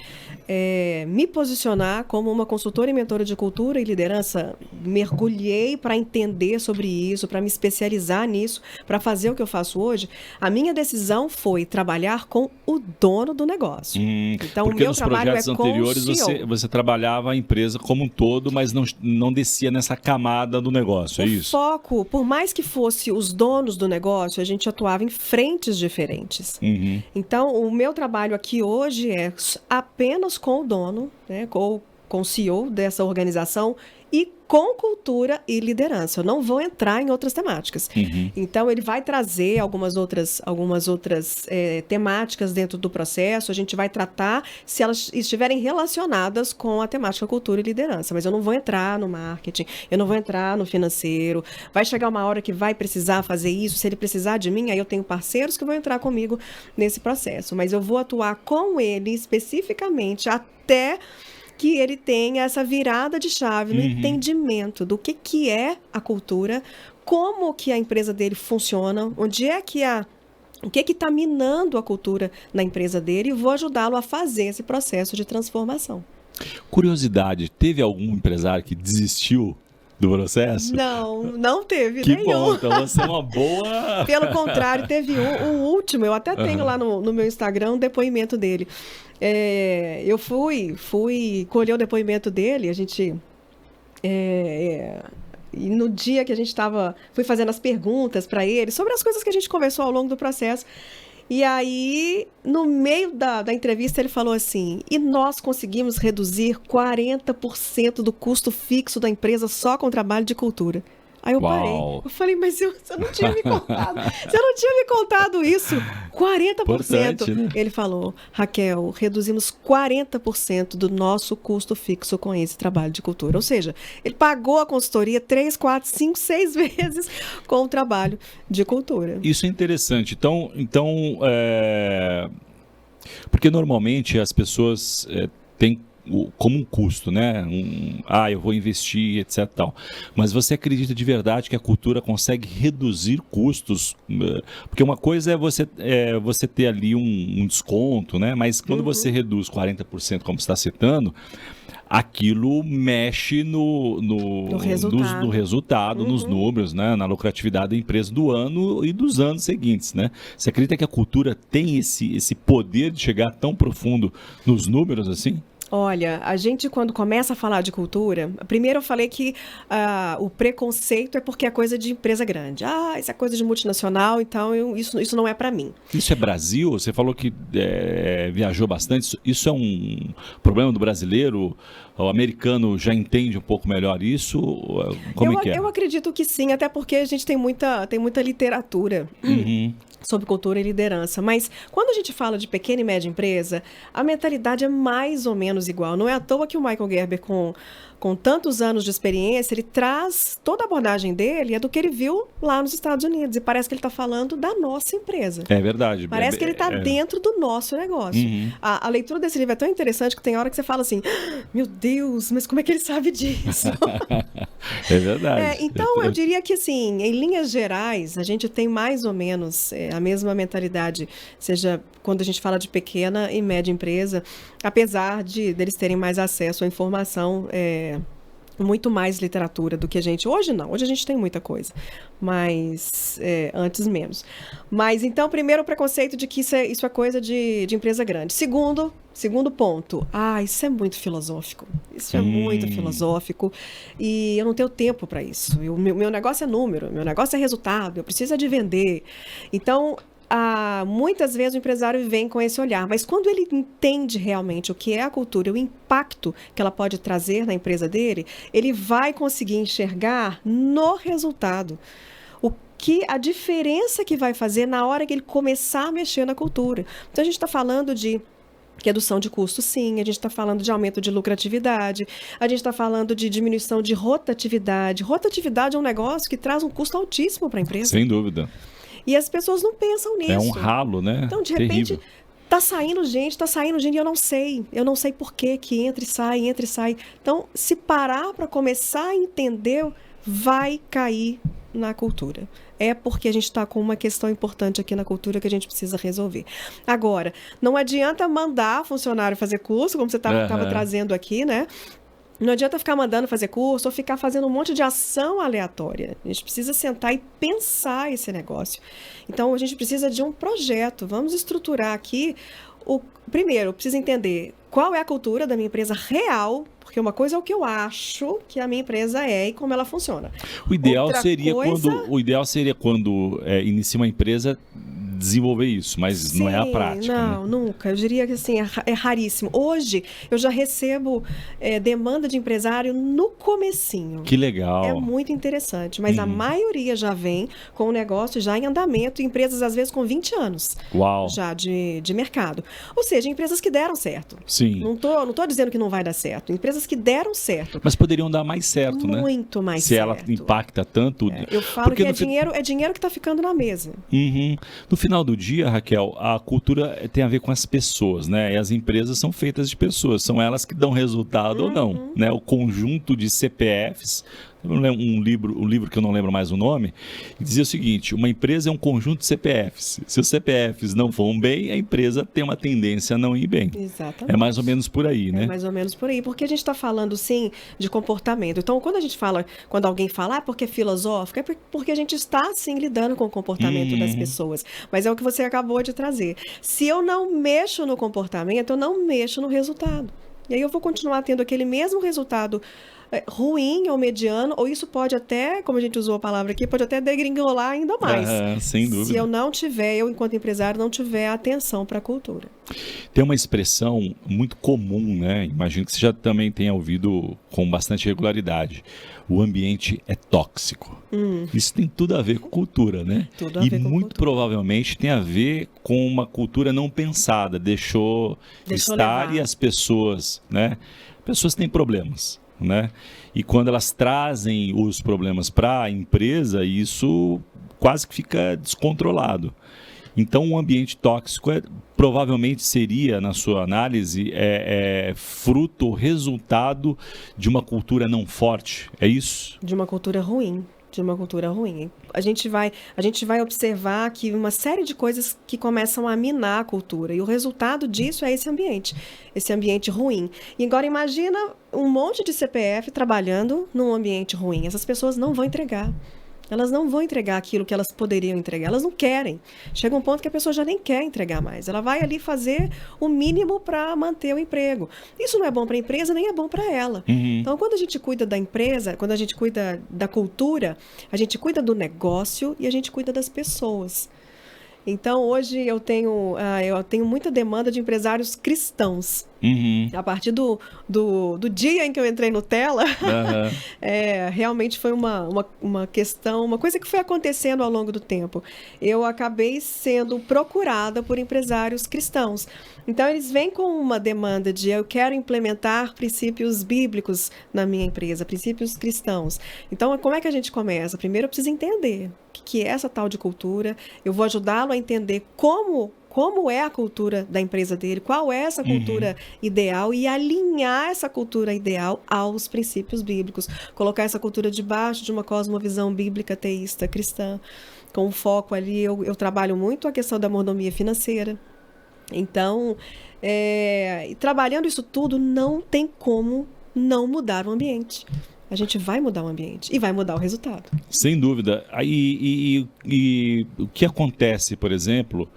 me posicionar como uma consultora e mentora de cultura e liderança. Mergulhei para entender sobre isso, para me especializar nisso, para fazer o que eu faço hoje. A minha decisão foi trabalhar com o dono do negócio. Então, porque o meu trabalho projetos anteriores você trabalhava a empresa como um todo, mas não descia nessa camada do negócio, é isso? O foco, por mais que fosse os donos do negócio, a gente atuava em frentes diferentes. Então, o meu trabalho aqui hoje é apenas com o dono, né, com o CEO dessa organização, e com cultura e liderança. Eu não vou entrar em outras temáticas. Então, ele vai trazer algumas outras temáticas dentro do processo. A gente vai tratar se elas estiverem relacionadas com a temática cultura e liderança. Mas eu não vou entrar no marketing, eu não vou entrar no financeiro. Vai chegar uma hora que vai precisar fazer isso. Se ele precisar de mim, aí eu tenho parceiros que vão entrar comigo nesse processo. Mas eu vou atuar com ele especificamente até que ele tenha essa virada de chave no entendimento do que é a cultura, como que a empresa dele funciona, onde é que o que está minando a cultura na empresa dele, e vou ajudá-lo a fazer esse processo de transformação. Curiosidade, teve algum empresário que desistiu do processo? Não teve que nenhum. Bom, então você é uma boa... Pelo contrário, teve um último, eu até tenho lá no meu Instagram um depoimento dele. Eu fui colher o depoimento dele, a gente... E no dia que a gente fui fazendo as perguntas para ele, sobre as coisas que a gente conversou ao longo do processo. E aí, no meio da entrevista, ele falou assim: e nós conseguimos reduzir 40% do custo fixo da empresa só com o trabalho de cultura. Aí eu parei. Eu falei: mas você não tinha me contado. Você não tinha me contado isso. 40%. Importante, né? Ele falou: Raquel, reduzimos 40% do nosso custo fixo com esse trabalho de cultura. Ou seja, ele pagou a consultoria 3, 4, 5, 6 vezes com o trabalho de cultura. Isso é interessante. Então porque normalmente as pessoas têm como um custo, né? Eu vou investir, etc. Tal. Mas você acredita de verdade que a cultura consegue reduzir custos? Porque uma coisa é você ter ali um desconto, né? Mas quando você reduz 40%, como você está citando, aquilo mexe no resultado, nos números, né? Na lucratividade da empresa do ano e dos anos seguintes, né? Você acredita que a cultura tem esse poder de chegar tão profundo nos números assim? Olha, a gente quando começa a falar de cultura, primeiro eu falei que o preconceito é porque é coisa de empresa grande. Isso é coisa de multinacional, então isso não é para mim. Isso é Brasil? Você falou que viajou bastante. Isso é um problema do brasileiro? O americano já entende um pouco melhor isso? Como é que é? Eu acredito que sim, até porque a gente tem muita literatura. Sobre cultura e liderança. Mas quando a gente fala de pequena e média empresa, a mentalidade é mais ou menos igual. Não é à toa que o Michael Gerber, com tantos anos de experiência, ele traz toda a abordagem dele é do que ele viu lá nos Estados Unidos. E parece que ele está falando da nossa empresa. É verdade. Parece que ele está dentro do nosso negócio. A leitura desse livro é tão interessante que tem hora que você fala assim, meu Deus, mas como é que ele sabe disso? É verdade. Então, eu diria que, assim, em linhas gerais, a gente tem mais ou menos a mesma mentalidade, seja quando a gente fala de pequena e média empresa, apesar deles terem mais acesso à informação, muito mais literatura do que a gente. Hoje não, hoje a gente tem muita coisa, mas antes menos. Mas então, primeiro o preconceito de que isso é coisa de empresa grande. Segundo ponto, isso é muito filosófico. Isso é muito filosófico e eu não tenho tempo para isso. Meu negócio é número, meu negócio é resultado, eu preciso de vender. Então, muitas vezes o empresário vem com esse olhar, mas quando ele entende realmente o que é a cultura, o impacto que ela pode trazer na empresa dele, ele vai conseguir enxergar no resultado a diferença que vai fazer na hora que ele começar a mexer na cultura. Então a gente está falando de redução de custos, sim. A gente está falando de aumento de lucratividade. A gente está falando de diminuição de rotatividade. Rotatividade é um negócio que traz um custo altíssimo para a empresa. Sem dúvida. E as pessoas não pensam nisso. É um ralo, né? Então, de repente, tá saindo gente e eu não sei. Eu não sei por que entra e sai. Então, se parar para começar a entender, vai cair na cultura. É porque a gente está com uma questão importante aqui na cultura que a gente precisa resolver. Agora, não adianta mandar funcionário fazer curso, como você estava trazendo aqui, né? Não adianta ficar mandando fazer curso ou ficar fazendo um monte de ação aleatória. A gente precisa sentar e pensar esse negócio. Então, a gente precisa de um projeto. Vamos estruturar aqui. Primeiro, eu preciso entender qual é a cultura da minha empresa real, porque uma coisa é o que eu acho que a minha empresa é e como ela funciona. O ideal seria quando inicia uma empresa desenvolver isso, mas sim, não é a prática. Não, né? Nunca. Eu diria que assim, é raríssimo. Hoje, eu já recebo demanda de empresário no comecinho. Que legal. É muito interessante, mas a maioria já vem com o negócio já em andamento, empresas às vezes com 20 anos. Uau. Já de mercado. Ou seja, empresas que deram certo. Sim. Não tô dizendo que não vai dar certo. Empresas que deram certo. Mas poderiam dar mais certo, né? Muito mais certo. Se certo. ela impacta tanto. Eu falo que é dinheiro que está ficando na mesa. No final do dia, Raquel, a cultura tem a ver com as pessoas, né? E as empresas são feitas de pessoas, são elas que dão resultado ou não, né? O conjunto de CPFs, um livro que eu não lembro mais o nome, dizia o seguinte: uma empresa é um conjunto de CPFs. Se os CPFs não vão bem, a empresa tem uma tendência a não ir bem. Exatamente. É mais ou menos por aí, né? É mais ou menos por aí, porque a gente está falando, sim, de comportamento. Então, quando alguém fala, porque é filosófico, é porque a gente está, sim, lidando com o comportamento das pessoas. Mas é o que você acabou de trazer. Se eu não mexo no comportamento, eu não mexo no resultado. E aí eu vou continuar tendo aquele mesmo resultado ruim ou mediano, ou isso pode até, como a gente usou a palavra aqui, pode até degringolar ainda mais. Sem dúvida. Se eu enquanto empresário, não tiver atenção para a cultura. Tem uma expressão muito comum, né? Imagino que você já também tenha ouvido com bastante regularidade. O ambiente é tóxico. Isso tem tudo a ver com cultura, né? Tudo a ver com muito cultura. Provavelmente tem a ver com uma cultura não pensada. Deixou estar levar. E as pessoas, né? Pessoas têm problemas, né? E quando elas trazem os problemas para a empresa, isso quase que fica descontrolado. Então, um ambiente tóxico provavelmente seria, na sua análise, fruto, resultado de uma cultura não forte. É isso? De uma cultura ruim. A gente vai observar que uma série de coisas que começam a minar a cultura. E o resultado disso é esse ambiente ruim. E agora imagina um monte de CPF trabalhando num ambiente ruim. Essas pessoas não vão entregar. Elas não vão entregar aquilo que elas poderiam entregar. Elas não querem. Chega um ponto que a pessoa já nem quer entregar mais. Ela vai ali fazer o mínimo para manter o emprego. Isso não é bom para a empresa, nem é bom para ela. Então, quando a gente cuida da empresa, quando a gente cuida da cultura, a gente cuida do negócio e a gente cuida das pessoas. Então, hoje eu tenho muita demanda de empresários cristãos. A partir do dia em que eu entrei no Tela, realmente foi uma questão, uma coisa que foi acontecendo ao longo do tempo. Eu acabei sendo procurada por empresários cristãos. Então, eles vêm com uma demanda de eu quero implementar princípios bíblicos na minha empresa, princípios cristãos. Então, como é que a gente começa? Primeiro, eu preciso entender o que é essa tal de cultura. Eu vou ajudá-lo a entender como é a cultura da empresa dele, qual é essa cultura ideal e alinhar essa cultura ideal aos princípios bíblicos. Colocar essa cultura debaixo de uma cosmovisão bíblica, teísta, cristã, com foco ali. Eu trabalho muito a questão da mordomia financeira. Então, trabalhando isso tudo, não tem como não mudar o ambiente. A gente vai mudar o ambiente e vai mudar o resultado. Sem dúvida. E o que acontece, por exemplo,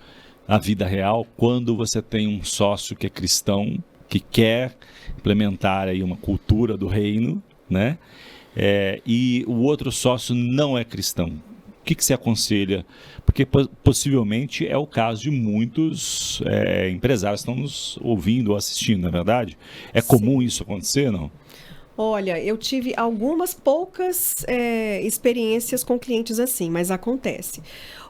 na vida real, quando você tem um sócio que é cristão, que quer implementar aí uma cultura do reino, né? E o outro sócio não é cristão? O que você aconselha? Porque possivelmente é o caso de muitos empresários que estão nos ouvindo ou assistindo, não é verdade? É comum isso acontecer, não? Olha, eu tive algumas poucas experiências com clientes assim, mas acontece.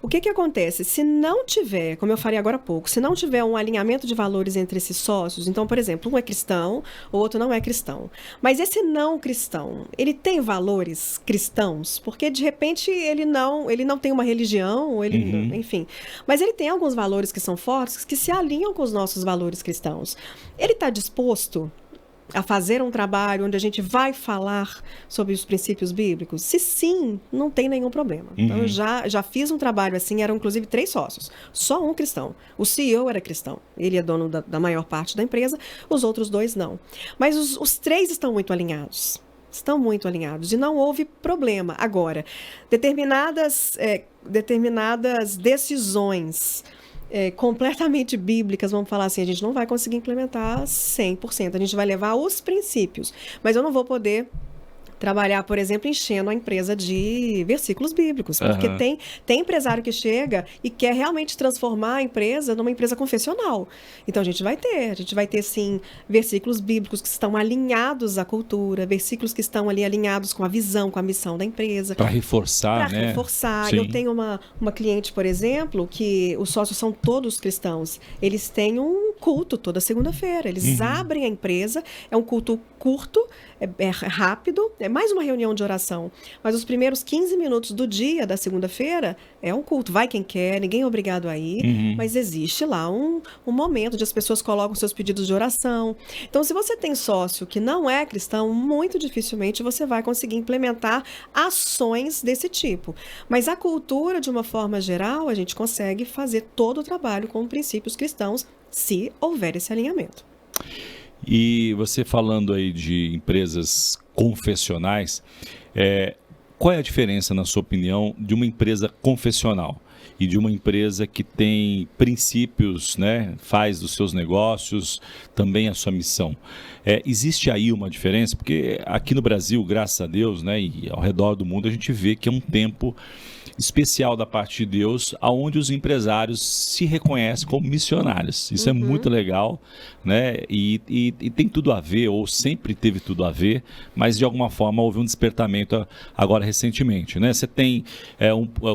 O que acontece? Se não tiver, como eu falei agora há pouco, se não tiver um alinhamento de valores entre esses sócios, então, por exemplo, um é cristão, o outro não é cristão. Mas esse não cristão, ele tem valores cristãos? Porque, de repente, ele não tem uma religião, enfim. Mas ele tem alguns valores que são fortes, que se alinham com os nossos valores cristãos. Ele está disposto a fazer um trabalho onde a gente vai falar sobre os princípios bíblicos? Se sim, não tem nenhum problema. Então, eu já fiz um trabalho assim, eram inclusive 3 sócios, só um cristão. O CEO era cristão, ele é dono da maior parte da empresa, os outros 2 não. Mas os 3 estão muito alinhados. Estão muito alinhados e não houve problema. Agora, determinadas decisões completamente bíblicas, vamos falar assim, a gente não vai conseguir implementar 100%, a gente vai levar os princípios, mas eu não vou poder trabalhar, por exemplo, enchendo a empresa de versículos bíblicos, porque tem empresário que chega e quer realmente transformar a empresa numa empresa confessional. Então a gente vai ter sim versículos bíblicos que estão alinhados à cultura, versículos que estão ali alinhados com a visão, com a missão da empresa. Para reforçar, né? Para reforçar. Sim. Eu tenho uma cliente, por exemplo, que os sócios são todos cristãos. Eles têm um culto toda segunda-feira. Eles abrem a empresa, é um culto curto, é rápido, é mais uma reunião de oração. Mas os primeiros 15 minutos do dia da segunda-feira é um culto. Vai quem quer, ninguém é obrigado a ir, mas existe lá um momento onde as pessoas colocam seus pedidos de oração. Então, se você tem sócio que não é cristão, muito dificilmente você vai conseguir implementar ações desse tipo. Mas a cultura, de uma forma geral, a gente consegue fazer todo o trabalho com princípios cristãos, se houver esse alinhamento. E você falando aí de empresas confessionais, qual é a diferença, na sua opinião, de uma empresa confessional e de uma empresa que tem princípios, né, faz dos seus negócios também a sua missão? Existe aí uma diferença? Porque aqui no Brasil, graças a Deus, né, e ao redor do mundo, a gente vê que é um tempo especial da parte de Deus, aonde os empresários se reconhecem como missionários. Isso é muito legal, né? E tem tudo a ver, ou sempre teve tudo a ver, mas de alguma forma houve um despertamento agora recentemente, né? Você tem,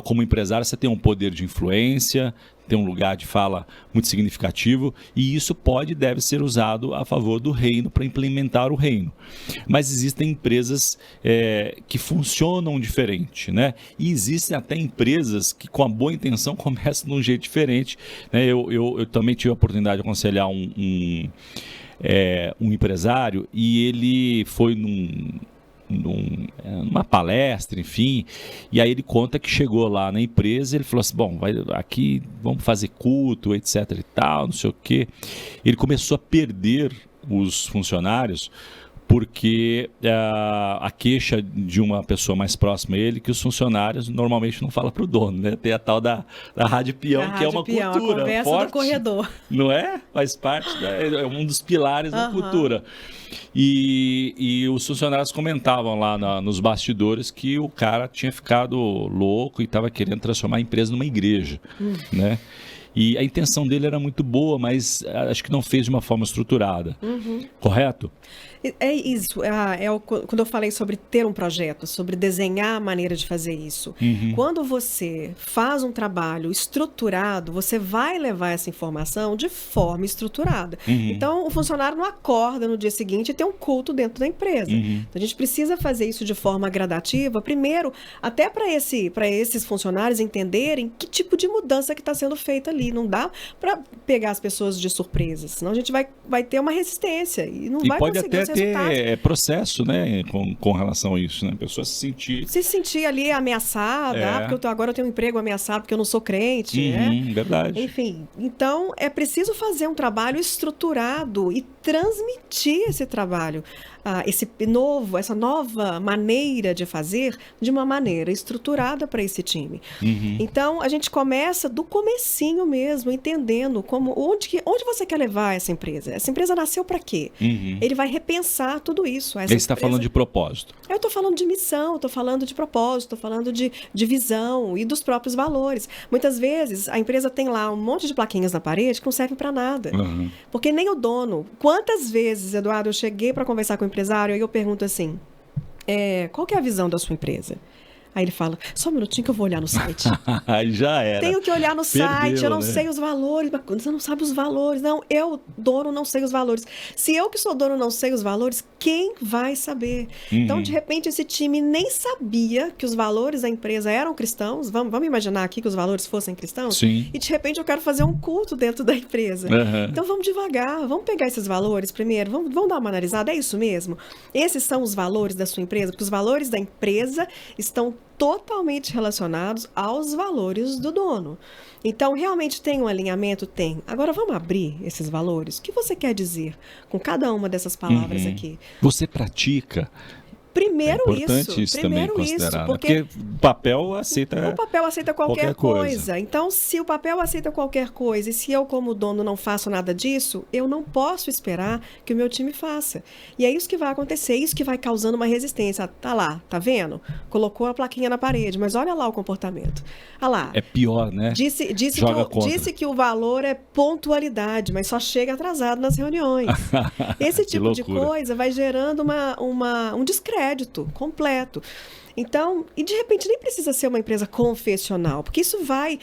como empresário, você tem um poder de influência, tem um lugar de fala muito significativo, e isso pode e deve ser usado a favor do reino, para implementar o reino. Mas existem empresas que funcionam diferente, né? E existem até empresas que, com a boa intenção, começam de um jeito diferente, né? Eu também tive a oportunidade de aconselhar um empresário, e ele foi numa palestra, enfim, e aí ele conta que chegou lá na empresa, ele falou assim, bom, aqui vamos fazer culto, etc e tal, não sei o quê. Ele começou a perder os funcionários porque a queixa de uma pessoa mais próxima a ele, que os funcionários normalmente não falam para o dono, né? Tem a tal da rádio peão, que é uma cultura a conversa forte, do corredor. Não é? Faz parte, é um dos pilares da cultura. E os funcionários comentavam lá nos bastidores que o cara tinha ficado louco e estava querendo transformar a empresa numa igreja, né? E a intenção dele era muito boa, mas acho que não fez de uma forma estruturada. Correto? É isso. Quando eu falei sobre ter um projeto, sobre desenhar a maneira de fazer isso. Quando você faz um trabalho estruturado, você vai levar essa informação de forma estruturada. Então, o funcionário não acorda no dia seguinte e tem um culto dentro da empresa. Então, a gente precisa fazer isso de forma gradativa, primeiro, até para esses funcionários entenderem que tipo de mudança que está sendo feita ali. Não dá para pegar as pessoas de surpresa, senão a gente vai ter uma resistência e não vai conseguir os resultados. Pode até ter processo, né, com relação a isso, né? A pessoa se sentir ali ameaçada, porque agora eu tenho um emprego ameaçado porque eu não sou crente, né? Verdade. Enfim, então é preciso fazer um trabalho estruturado e transmitir esse trabalho, essa nova maneira de fazer de uma maneira estruturada para esse time. Então, a gente começa do comecinho mesmo, entendendo onde você quer levar essa empresa. Essa empresa nasceu para quê? Ele vai repensar tudo isso. Você está falando de propósito. Eu estou falando de missão, estou falando de propósito, estou falando de visão e dos próprios valores. Muitas vezes, a empresa tem lá um monte de plaquinhas na parede que não servem para nada. Porque nem o dono... Quantas vezes, Eduardo, eu cheguei para conversar com o empresário e eu pergunto assim, qual que é a visão da sua empresa? Aí ele fala, só um minutinho que eu vou olhar no site. Aí já era. Tenho que olhar no site, eu não sei os valores. Você não sabe os valores. Não, eu, dono, não sei os valores. Se eu que sou dono não sei os valores, quem vai saber? Então, de repente, esse time nem sabia que os valores da empresa eram cristãos. Vamos imaginar aqui que os valores fossem cristãos? Sim. E, de repente, eu quero fazer um culto dentro da empresa. Então, vamos devagar. Vamos pegar esses valores primeiro. Vamos dar uma analisada. É isso mesmo? Esses são os valores da sua empresa? Porque os valores da empresa estão totalmente relacionados aos valores do dono. Então, realmente tem um alinhamento? Tem. Agora, vamos abrir esses valores? O que você quer dizer com cada uma dessas palavras aqui? Você pratica? Primeiro é importante isso também considerar, porque o papel aceita qualquer coisa. Então, se o papel aceita qualquer coisa e se eu, como dono, não faço nada disso, eu não posso esperar que o meu time faça. E é isso que vai acontecer, isso que vai causando uma resistência. Tá lá, tá vendo? Colocou a plaquinha na parede, mas olha lá o comportamento. Ah lá. É pior, né? Disse que o valor é pontualidade, mas só chega atrasado nas reuniões. Esse tipo de coisa vai gerando um descrédito completo. Então, e de repente nem precisa ser uma empresa confessional, porque isso vai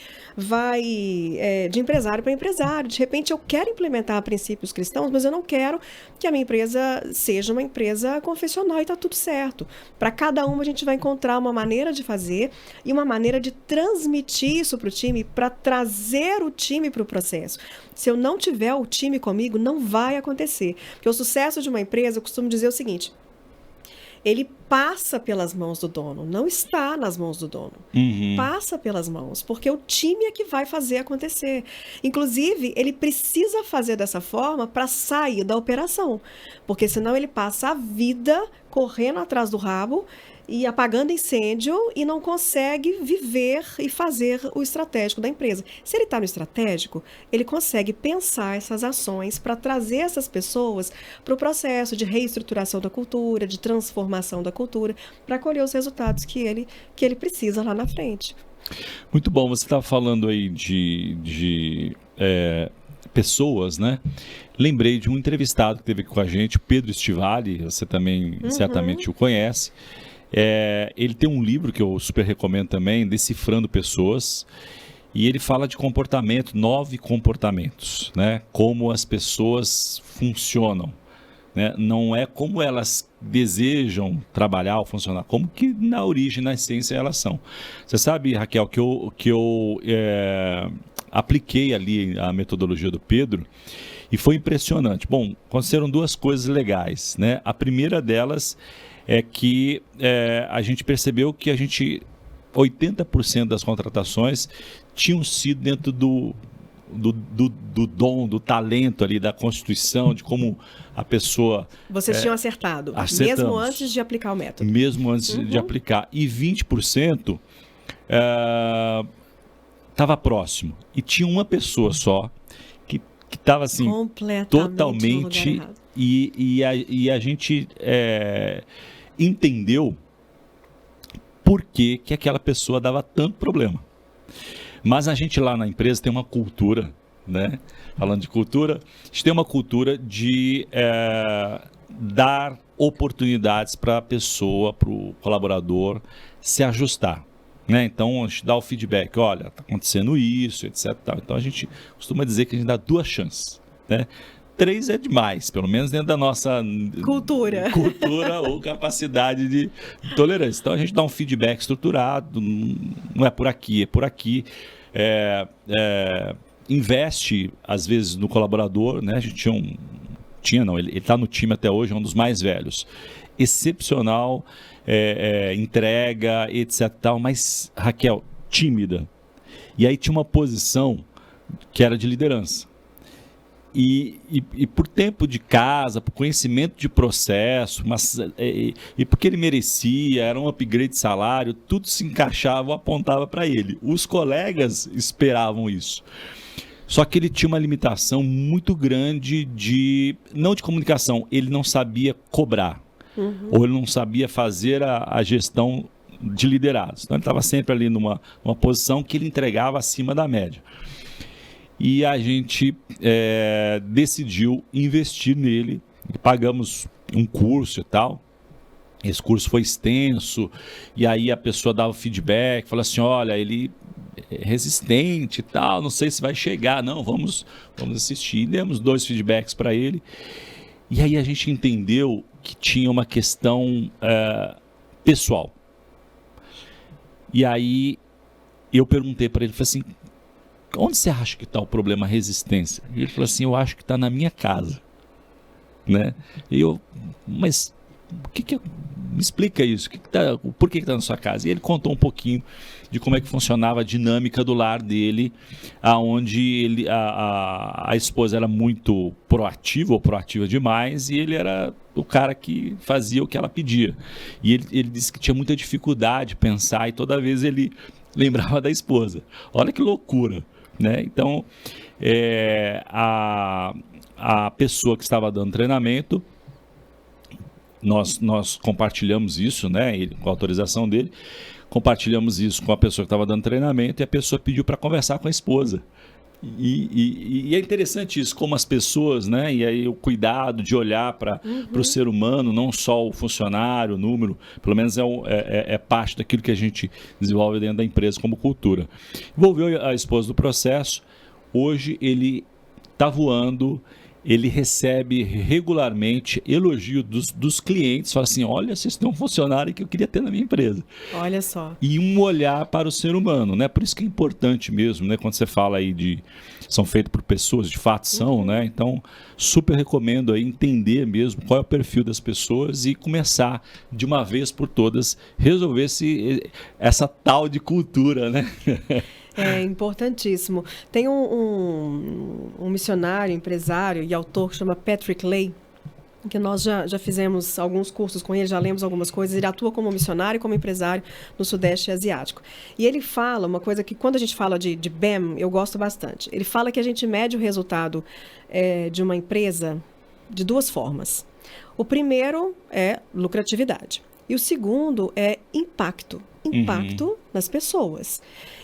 de empresário para empresário. De repente eu quero implementar princípios cristãos, mas eu não quero que a minha empresa seja uma empresa confessional e está tudo certo. Para cada uma a gente vai encontrar uma maneira de fazer e uma maneira de transmitir isso para o time, para trazer o time para o processo. Se eu não tiver o time comigo, não vai acontecer. Porque o sucesso de uma empresa, eu costumo dizer o seguinte: ele passa pelas mãos do dono, não está nas mãos do dono. Passa pelas mãos, porque o time é que vai fazer acontecer. Inclusive, ele precisa fazer dessa forma para sair da operação, porque senão ele passa a vida correndo atrás do rabo e apagando incêndio e não consegue viver e fazer o estratégico da empresa. Se ele está no estratégico, ele consegue pensar essas ações para trazer essas pessoas para o processo de reestruturação da cultura, de transformação da cultura, para colher os resultados que ele precisa lá na frente. Muito bom, você estava falando aí de pessoas, né? Lembrei de um entrevistado que teve aqui com a gente, o Pedro Stivali, você também certamente o conhece. Ele tem um livro que eu super recomendo também, Decifrando Pessoas, e ele fala de comportamento, 9 comportamentos, né? Como as pessoas funcionam, né? Não é como elas desejam trabalhar ou funcionar, como que na origem, na essência elas são. Você sabe, Raquel, que eu apliquei ali a metodologia do Pedro e foi impressionante. Bom, aconteceram 2 coisas legais, né? A primeira delas é que a gente percebeu que 80% das contratações tinham sido dentro do dom, do talento ali, da constituição, de como a pessoa... Vocês tinham acertado, acertamos, mesmo antes de aplicar o método. Mesmo antes de aplicar. E 20% estava próximo. E tinha uma pessoa só que estava assim, totalmente... E a gente entendeu por que aquela pessoa dava tanto problema. Mas a gente lá na empresa tem uma cultura, né? Falando de cultura, a gente tem uma cultura de dar oportunidades para a pessoa, para o colaborador se ajustar, né? Então a gente dá o feedback, olha, está acontecendo isso, etc. Então a gente costuma dizer que a gente dá 2 chances, né? 3 é demais, pelo menos dentro da nossa cultura ou capacidade de tolerância. Então a gente dá um feedback estruturado, não é por aqui, é por aqui. Investe, às vezes, no colaborador, né? A gente ele está no time até hoje, é um dos mais velhos. Excepcional, entrega, etc. Mas, Raquel, tímida. E aí tinha uma posição que era de liderança. E por tempo de casa, por conhecimento de processo, e porque ele merecia, era um upgrade de salário, tudo se encaixava, apontava para ele. Os colegas esperavam isso. Só que ele tinha uma limitação muito grande não de comunicação, ele não sabia cobrar, ou ele não sabia fazer a gestão de liderados. Então ele estava sempre ali numa posição que ele entregava acima da média. E a gente decidiu investir nele, pagamos um curso e tal. Esse curso foi extenso, e aí a pessoa dava feedback, falava assim, olha, ele é resistente e tal, não sei se vai chegar, não, vamos assistir. E demos 2 feedbacks para ele, e aí a gente entendeu que tinha uma questão pessoal. E aí eu perguntei para ele, falei assim, onde você acha que está o problema resistência? E ele falou assim, eu acho que está na minha casa, né? E eu, mas me explica isso, por que está na sua casa? E ele contou um pouquinho de como é que funcionava a dinâmica do lar dele, aonde a esposa era muito proativa ou proativa demais, e ele era o cara que fazia o que ela pedia. E ele disse que tinha muita dificuldade de pensar, e toda vez ele lembrava da esposa. Olha que loucura, né? Então, a pessoa que estava dando treinamento, nós compartilhamos isso, né? Com a autorização dele, compartilhamos isso com a pessoa que estava dando treinamento, e a pessoa pediu para conversar com a esposa. E é interessante isso, como as pessoas, né? E aí o cuidado de olhar para o ser humano, não só o funcionário, o número, pelo menos é parte daquilo que a gente desenvolve dentro da empresa como cultura. Envolveu a esposa do processo, hoje ele está voando, ele recebe regularmente elogio dos clientes, fala assim, olha, vocês têm um funcionário que eu queria ter na minha empresa. Olha só. E um olhar para o ser humano, né? Por isso que é importante mesmo, né? Quando você fala aí são feitos por pessoas, de fato são, né? Então, super recomendo aí entender mesmo qual é o perfil das pessoas e começar de uma vez por todas resolver essa tal de cultura, né? É importantíssimo. Tem um missionário, empresário e autor que chama Patrick Lay, que nós já fizemos alguns cursos com ele, já lemos algumas coisas. Ele atua como missionário e como empresário no Sudeste Asiático. E ele fala uma coisa que, quando a gente fala de BEM, eu gosto bastante. Ele fala que a gente mede o resultado de uma empresa de 2 formas. O primeiro é lucratividade. E o segundo é impacto nas pessoas.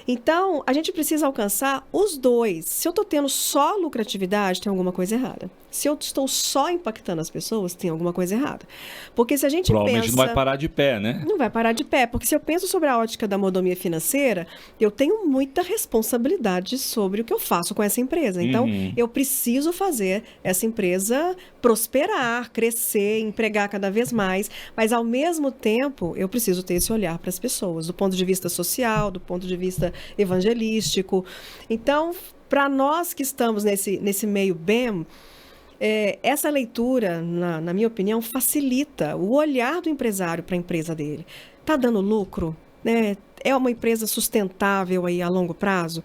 Então, a gente precisa alcançar os 2. Se eu estou tendo só lucratividade, tem alguma coisa errada. Se eu estou só impactando as pessoas, tem alguma coisa errada. Porque se a gente provavelmente não vai parar de pé, né? Não vai parar de pé, porque se eu penso sobre a ótica da mordomia financeira, eu tenho muita responsabilidade sobre o que eu faço com essa empresa. Então, eu preciso fazer essa empresa prosperar, crescer, empregar cada vez mais, mas ao mesmo tempo, eu preciso ter esse olhar para as pessoas, do ponto de vista social, do ponto de vista evangelístico. Então, para nós que estamos nesse meio BEM, essa leitura, na minha opinião, facilita o olhar do empresário para a empresa dele. Está dando lucro? Né? É uma empresa sustentável aí a longo prazo?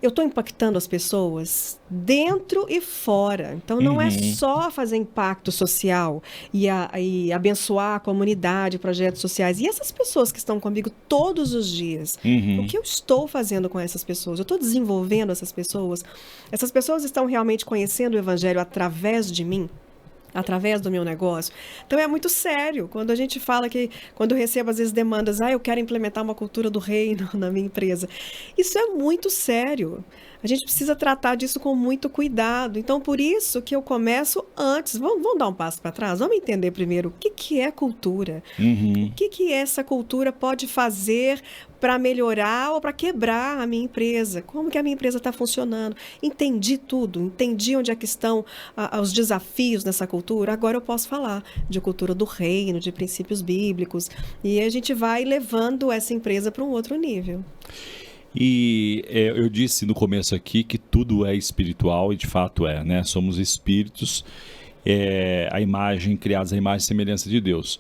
eu estou impactando as pessoas dentro e fora. Então, não é só fazer impacto social e abençoar a comunidade, projetos sociais. E essas pessoas que estão comigo todos os dias, o que eu estou fazendo com essas pessoas? Eu estou desenvolvendo essas pessoas? Essas pessoas estão realmente conhecendo o Evangelho através de mim? Através do meu negócio. Então é muito sério quando a gente fala que, quando eu recebo às vezes demandas, eu quero implementar uma cultura do reino na minha empresa. Isso é muito sério. A gente precisa tratar disso com muito cuidado. Então, por isso que eu começo antes. Vamos dar um passo para trás? Vamos entender primeiro o que é cultura. O que essa cultura pode fazer para melhorar ou para quebrar a minha empresa. Como que a minha empresa está funcionando. Entendi tudo. Entendi onde é que estão os desafios nessa cultura. Agora eu posso falar de cultura do reino, de princípios bíblicos. E a gente vai levando essa empresa para um outro nível. E eu disse no começo aqui que tudo é espiritual, e de fato é, né? Somos espíritos, criados à imagem e semelhança de Deus.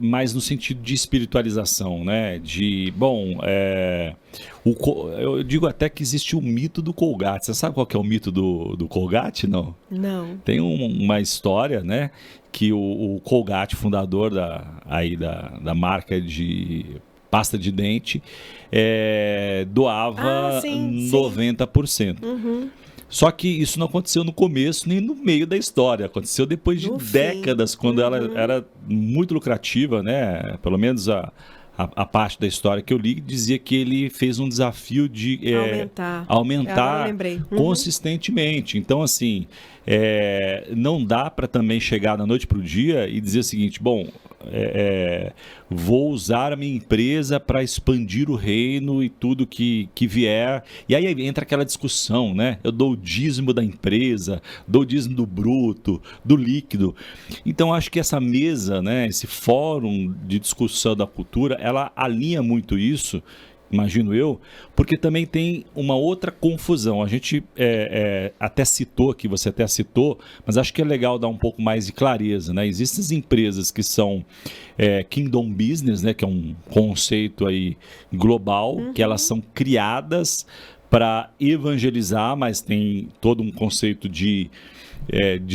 Mas no sentido de espiritualização, né? Eu digo até que existe o mito do Colgate. Você sabe qual que é o mito do Colgate, não? Não. Tem uma história, né? Que o Colgate, fundador da marca de pasta de dente, doava 90%. Só que isso não aconteceu no começo nem no meio da história. Aconteceu depois de décadas, quando ela era muito lucrativa, né? Pelo menos a parte da história que eu li dizia que ele fez um desafio de aumentar consistentemente. Então, assim, não dá para também chegar da noite para o dia e dizer o seguinte, vou usar a minha empresa para expandir o reino e tudo que vier. E aí entra aquela discussão, né? Eu dou o dízimo da empresa, dou o dízimo do bruto, do líquido. Então, acho que essa mesa, né, esse fórum de discussão da cultura, ela alinha muito isso, imagino eu, porque também tem uma outra confusão. A gente até citou aqui, você até citou, mas acho que é legal dar um pouco mais de clareza, né? Existem as empresas que são Kingdom Business, né? Que é um conceito aí global, que elas são criadas para evangelizar, mas tem todo um conceito de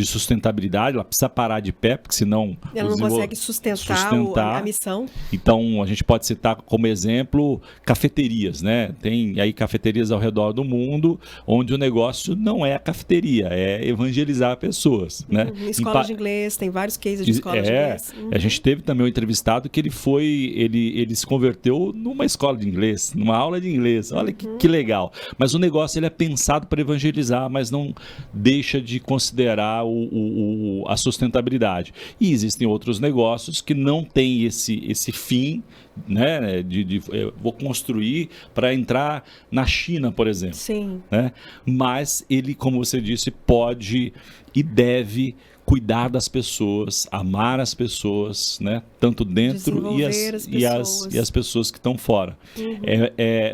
sustentabilidade. Ela precisa parar de pé, porque senão ela não consegue sustentar a missão. Então, a gente pode citar como exemplo cafeterias, né? Tem aí cafeterias ao redor do mundo, onde o negócio não é a cafeteria, é evangelizar pessoas, né? Escola de inglês, tem vários cases de escola de inglês. A gente teve também um entrevistado que ele se converteu numa escola de inglês, numa aula de inglês. Olha que legal. Mas o negócio ele é pensado para evangelizar, mas não deixa de considerar a sustentabilidade. E existem outros negócios que não têm esse fim, né, vou construir para entrar na China, por exemplo. Sim. Né? Mas ele, como você disse, pode e deve cuidar das pessoas, amar as pessoas, né? Tanto dentro e as pessoas que estão fora.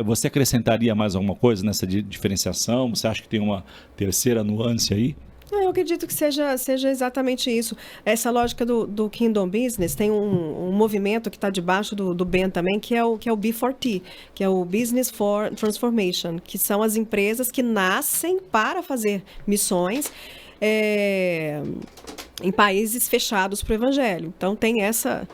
Você acrescentaria mais alguma coisa nessa diferenciação? Você acha que tem uma terceira nuance aí? Eu acredito que seja exatamente isso. Essa lógica do Kingdom Business tem um movimento que está debaixo do BEN também, que é o B4T, que é o Business for Transformation, que são as empresas que nascem para fazer missões em países fechados para o evangelho. Então tem essa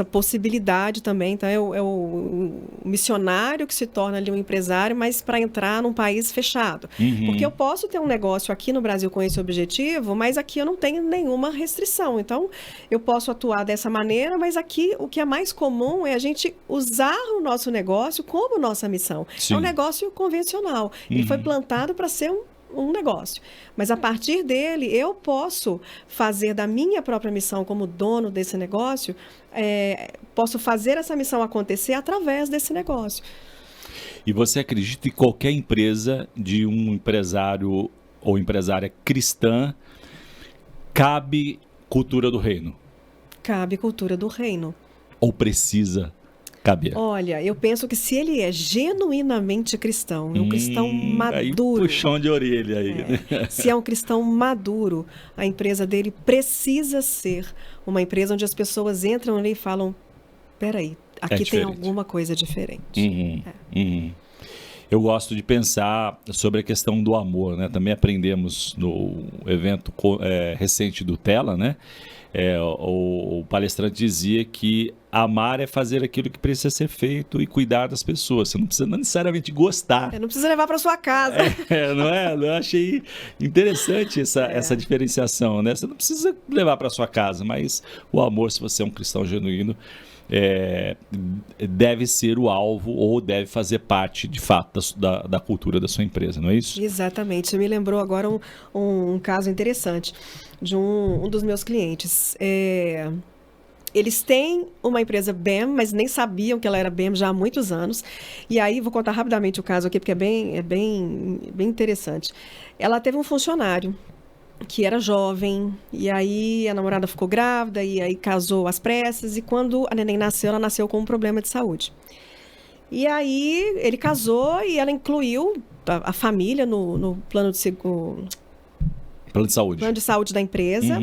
possibilidade também. Então, é o missionário que se torna ali um empresário, mas para entrar num país fechado. Porque eu posso ter um negócio aqui no Brasil com esse objetivo, mas aqui eu não tenho nenhuma restrição. Então, eu posso atuar dessa maneira, mas aqui o que é mais comum é a gente usar o nosso negócio como nossa missão. Sim. É um negócio convencional. Ele foi plantado para ser um negócio. Mas a partir dele, eu posso fazer da minha própria missão como dono desse negócio, posso fazer essa missão acontecer através desse negócio. E você acredita que qualquer empresa de um empresário ou empresária cristã cabe cultura do reino? Cabe cultura do reino. Ou precisa caber? Olha, eu penso que se ele é genuinamente cristão, é um cristão maduro. Aí puxão de orelha aí. Se é um cristão maduro, a empresa dele precisa ser uma empresa onde as pessoas entram ali e falam: peraí, aqui tem alguma coisa diferente. Eu gosto de pensar sobre a questão do amor, né? Também aprendemos no evento recente do Tela, né? O palestrante dizia que amar é fazer aquilo que precisa ser feito e cuidar das pessoas. Você não precisa necessariamente gostar. Não precisa levar para sua casa. Não é? Eu achei interessante essa diferenciação, né? Você não precisa levar para sua casa, mas o amor, se você é um cristão genuíno, deve ser o alvo ou deve fazer parte, de fato, da cultura da sua empresa, não é isso? Exatamente. Você me lembrou agora um caso interessante de um dos meus clientes. Eles têm uma empresa BEM, mas nem sabiam que ela era BEM já há muitos anos. E aí, vou contar rapidamente o caso aqui, porque é bem interessante. Ela teve um funcionário que era jovem, e aí a namorada ficou grávida, e aí casou às pressas, e quando a neném nasceu, ela nasceu com um problema de saúde. E aí ele casou e ela incluiu a família no plano de seguro. Plano de saúde. Plano de saúde da empresa,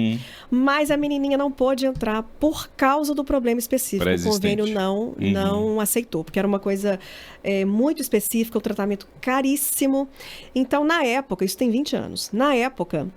mas a menininha não pôde entrar por causa do problema específico. O convênio não aceitou, porque era uma coisa muito específica, um tratamento caríssimo. Então, na época, isso tem 20 anos, na época,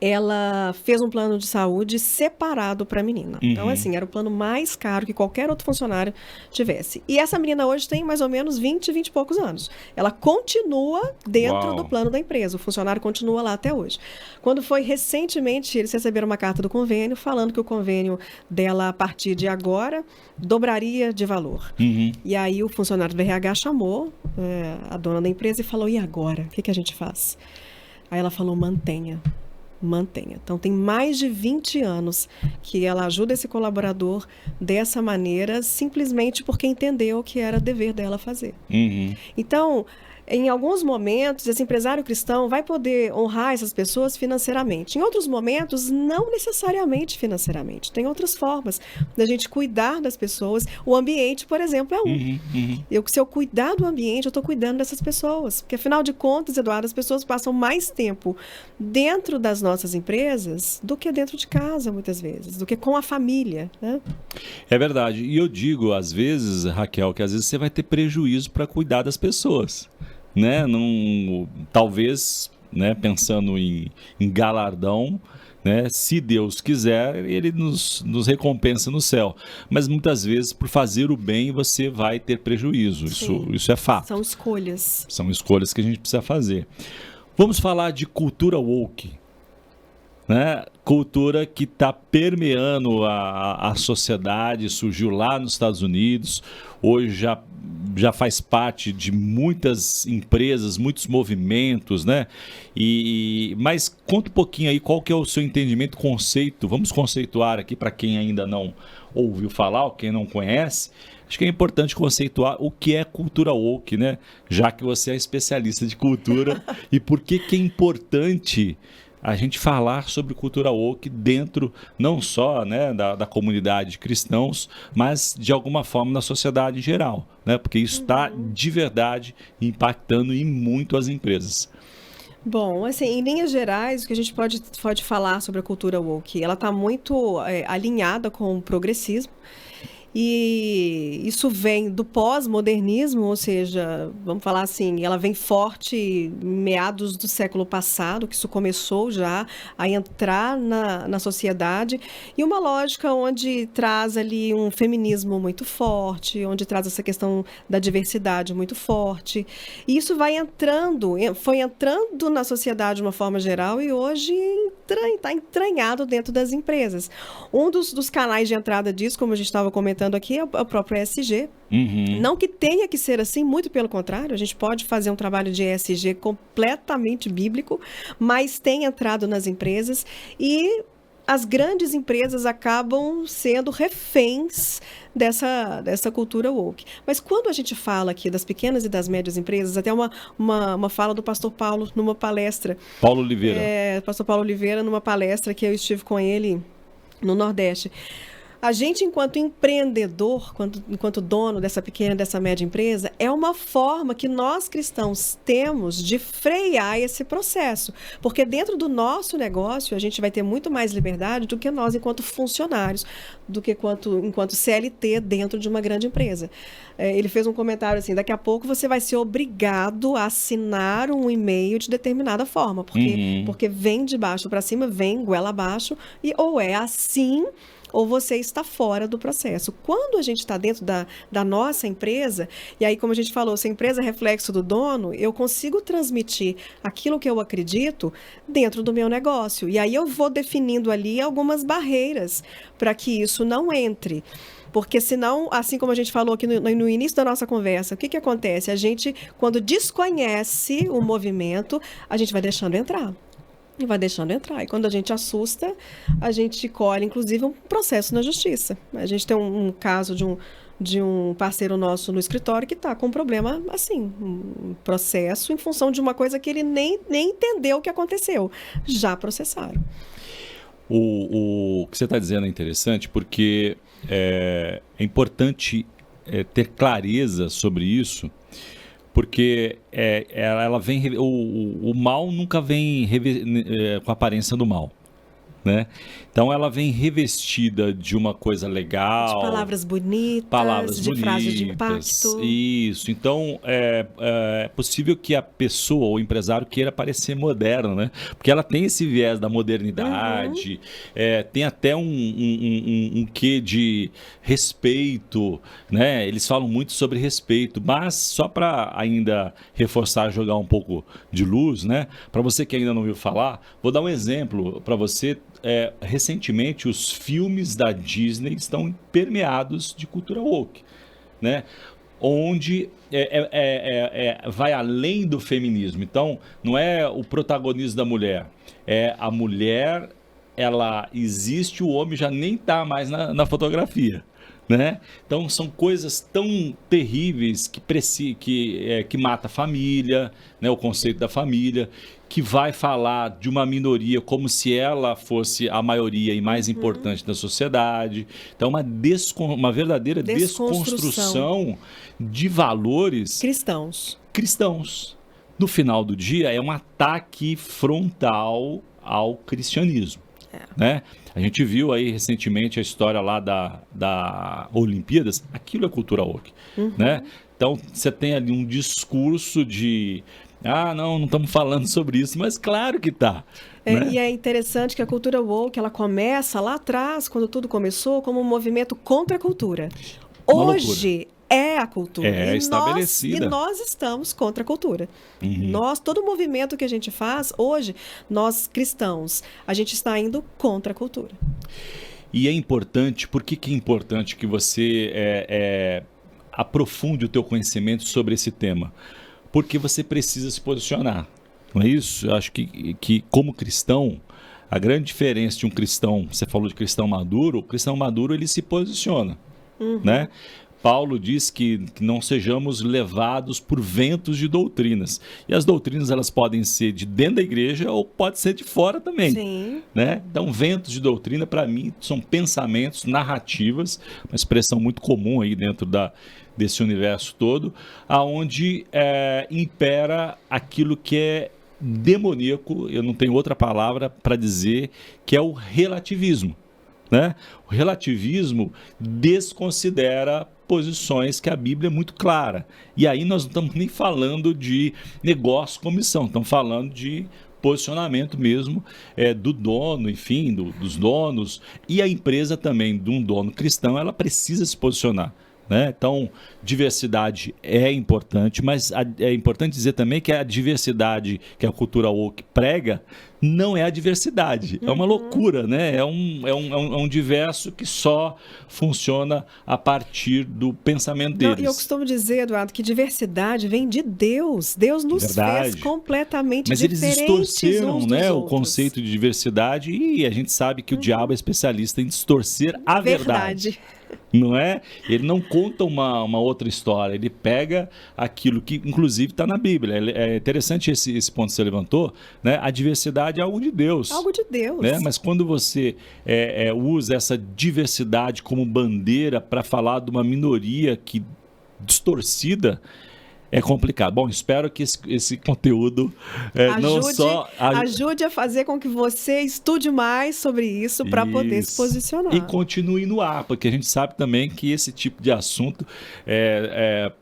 ela fez um plano de saúde separado para a menina. Então, assim, era o plano mais caro que qualquer outro funcionário tivesse. E essa menina hoje tem mais ou menos 20 e poucos anos. Ela continua dentro do plano da empresa. O funcionário continua lá até hoje. Quando foi recentemente, eles receberam uma carta do convênio falando que o convênio dela, a partir de agora, dobraria de valor. E aí o funcionário do RH chamou a dona da empresa e falou, e agora? O que a gente faz? Aí ela falou, mantenha. Então, tem mais de 20 anos que ela ajuda esse colaborador dessa maneira, simplesmente porque entendeu que era dever dela fazer. Então, em alguns momentos, esse empresário cristão vai poder honrar essas pessoas financeiramente. Em outros momentos, não necessariamente financeiramente. Tem outras formas da gente cuidar das pessoas. O ambiente, por exemplo, é um. Se eu cuidar do ambiente, eu estou cuidando dessas pessoas. Porque, afinal de contas, Eduardo, as pessoas passam mais tempo dentro das nossas empresas do que dentro de casa, muitas vezes, do que com a família, né? É verdade. E eu digo, às vezes, Raquel, que às vezes você vai ter prejuízo para cuidar das pessoas. Né? Talvez, né, pensando em galardão, né, se Deus quiser, ele nos recompensa no céu. Mas muitas vezes, por fazer o bem, você vai ter prejuízo. Isso é fato. São escolhas. São escolhas que a gente precisa fazer. Vamos falar de cultura woke. Né? Cultura que está permeando a sociedade, surgiu lá nos Estados Unidos, hoje já faz parte de muitas empresas, muitos movimentos, né? Mas conta um pouquinho aí qual que é o seu entendimento, conceito, vamos conceituar aqui para quem ainda não ouviu falar, ou quem não conhece. Acho que é importante conceituar o que é cultura woke, né? Já que você é especialista de cultura e por que é importante a gente falar sobre cultura woke dentro, não só, né, da comunidade de cristãos, mas de alguma forma na sociedade em geral, né? Porque isso está de verdade impactando em muito as empresas. Bom, assim, em linhas gerais, o que a gente pode falar sobre a cultura woke, ela está muito alinhada com o progressismo. E isso vem do pós-modernismo, ou seja, vamos falar assim, ela vem forte em meados do século passado, que isso começou já a entrar na sociedade, e uma lógica onde traz ali um feminismo muito forte, onde traz essa questão da diversidade muito forte. E isso foi entrando na sociedade de uma forma geral e hoje está entranhado dentro das empresas. Um dos canais de entrada disso, como a gente estava comentando aqui, é o próprio ESG. Não que tenha que ser assim, muito pelo contrário, a gente pode fazer um trabalho de ESG completamente bíblico, mas tem entrado nas empresas e as grandes empresas acabam sendo reféns dessa cultura woke. Mas quando a gente fala aqui das pequenas e das médias empresas, até uma fala do pastor Paulo numa palestra. Paulo Oliveira. Pastor Paulo Oliveira, numa palestra que eu estive com ele no Nordeste. A gente, enquanto empreendedor, enquanto dono dessa pequena, dessa média empresa, é uma forma que nós cristãos temos de frear esse processo. Porque dentro do nosso negócio, a gente vai ter muito mais liberdade do que nós, enquanto funcionários, do que enquanto CLT dentro de uma grande empresa. Ele fez um comentário assim, daqui a pouco você vai ser obrigado a assinar um e-mail de determinada forma, porque vem de baixo para cima, vem goela abaixo, e ou é assim, ou você está fora do processo. Quando a gente está dentro da nossa empresa, e aí, como a gente falou, se a empresa é reflexo do dono, eu consigo transmitir aquilo que eu acredito dentro do meu negócio. E aí eu vou definindo ali algumas barreiras para que isso não entre. Porque senão, assim como a gente falou aqui no início da nossa conversa, o que acontece? A gente, quando desconhece o movimento, a gente vai deixando entrar. E vai deixando entrar. E quando a gente assusta, a gente colhe, inclusive, um processo na justiça. A gente tem um caso de um parceiro nosso no escritório que está com um problema, assim, um processo em função de uma coisa que ele nem entendeu o que aconteceu. Já processaram. O que você está dizendo é interessante porque é importante ter clareza sobre isso, porque ela vem, o mal nunca vem com a aparência do mal, né? Então ela vem revestida de uma coisa legal, de palavras bonitas, de frases de impacto. Isso. Então é possível que a pessoa ou o empresário queira parecer moderno, né? Porque ela tem esse viés da modernidade, tem até um quê de respeito, né? Eles falam muito sobre respeito, mas só para ainda reforçar, jogar um pouco de luz, né? Para você que ainda não ouviu falar, vou dar um exemplo para você. Recentemente, os filmes da Disney estão permeados de cultura woke, né? Onde vai além do feminismo. Então, não é o protagonismo da mulher, é a mulher, ela existe, o homem já nem está mais na fotografia, né? Então, são coisas tão terríveis que mata a família, né? O conceito da família, que vai falar de uma minoria como se ela fosse a maioria e mais importante da sociedade. Então, uma verdadeira desconstrução de valores cristãos. No final do dia, é um ataque frontal ao cristianismo. Né? A gente viu aí recentemente a história lá da Olimpíadas, aquilo é cultura woke, né? Então você tem ali um discurso de não estamos falando sobre isso, mas claro que tá. Né? E é interessante que a cultura woke, ela começa lá atrás, quando tudo começou, como um movimento contra a cultura. Hoje é a cultura. É estabelecida. E nós estamos contra a cultura. Todo movimento que a gente faz, hoje, nós cristãos, a gente está indo contra a cultura. E é importante, por que é importante que você aprofunde o teu conhecimento sobre esse tema? Porque você precisa se posicionar, não é isso? Eu acho que como cristão, a grande diferença de um cristão, você falou de cristão maduro, o cristão maduro ele se posiciona, né? Paulo diz que não sejamos levados por ventos de doutrinas. E as doutrinas elas podem ser de dentro da igreja ou pode ser de fora também. Sim. Né? Então, ventos de doutrina, para mim, são pensamentos, narrativas, uma expressão muito comum aí dentro desse universo todo, aonde impera aquilo que é demoníaco, eu não tenho outra palavra para dizer, que é o relativismo. Né? O relativismo desconsidera posições que a Bíblia é muito clara. E aí nós não estamos nem falando de negócio com missão, estamos falando de posicionamento mesmo do dono, enfim, dos donos. E a empresa também, de um dono cristão, ela precisa se posicionar. Né? Então, diversidade é importante, mas é importante dizer também que a diversidade que a cultura woke prega não é a diversidade, é uma loucura, né? É um diverso que só funciona a partir do pensamento deles. E eu costumo dizer, Eduardo, que diversidade vem de Deus. Deus nos fez completamente diferentes. Mas eles distorceram, né, o conceito de diversidade e a gente sabe que o diabo é especialista em distorcer a verdade. não é? Ele não conta uma outra história, ele pega aquilo que, inclusive, está na Bíblia. É interessante esse ponto que você levantou, né? A diversidade é algo de Deus. Algo de Deus. Né? Mas quando você usa essa diversidade como bandeira para falar de uma minoria que distorcida, é complicado. Bom, espero que esse conteúdo ajude a fazer com que você estude mais sobre isso para poder se posicionar. E continue no ar, porque a gente sabe também que esse tipo de assunto,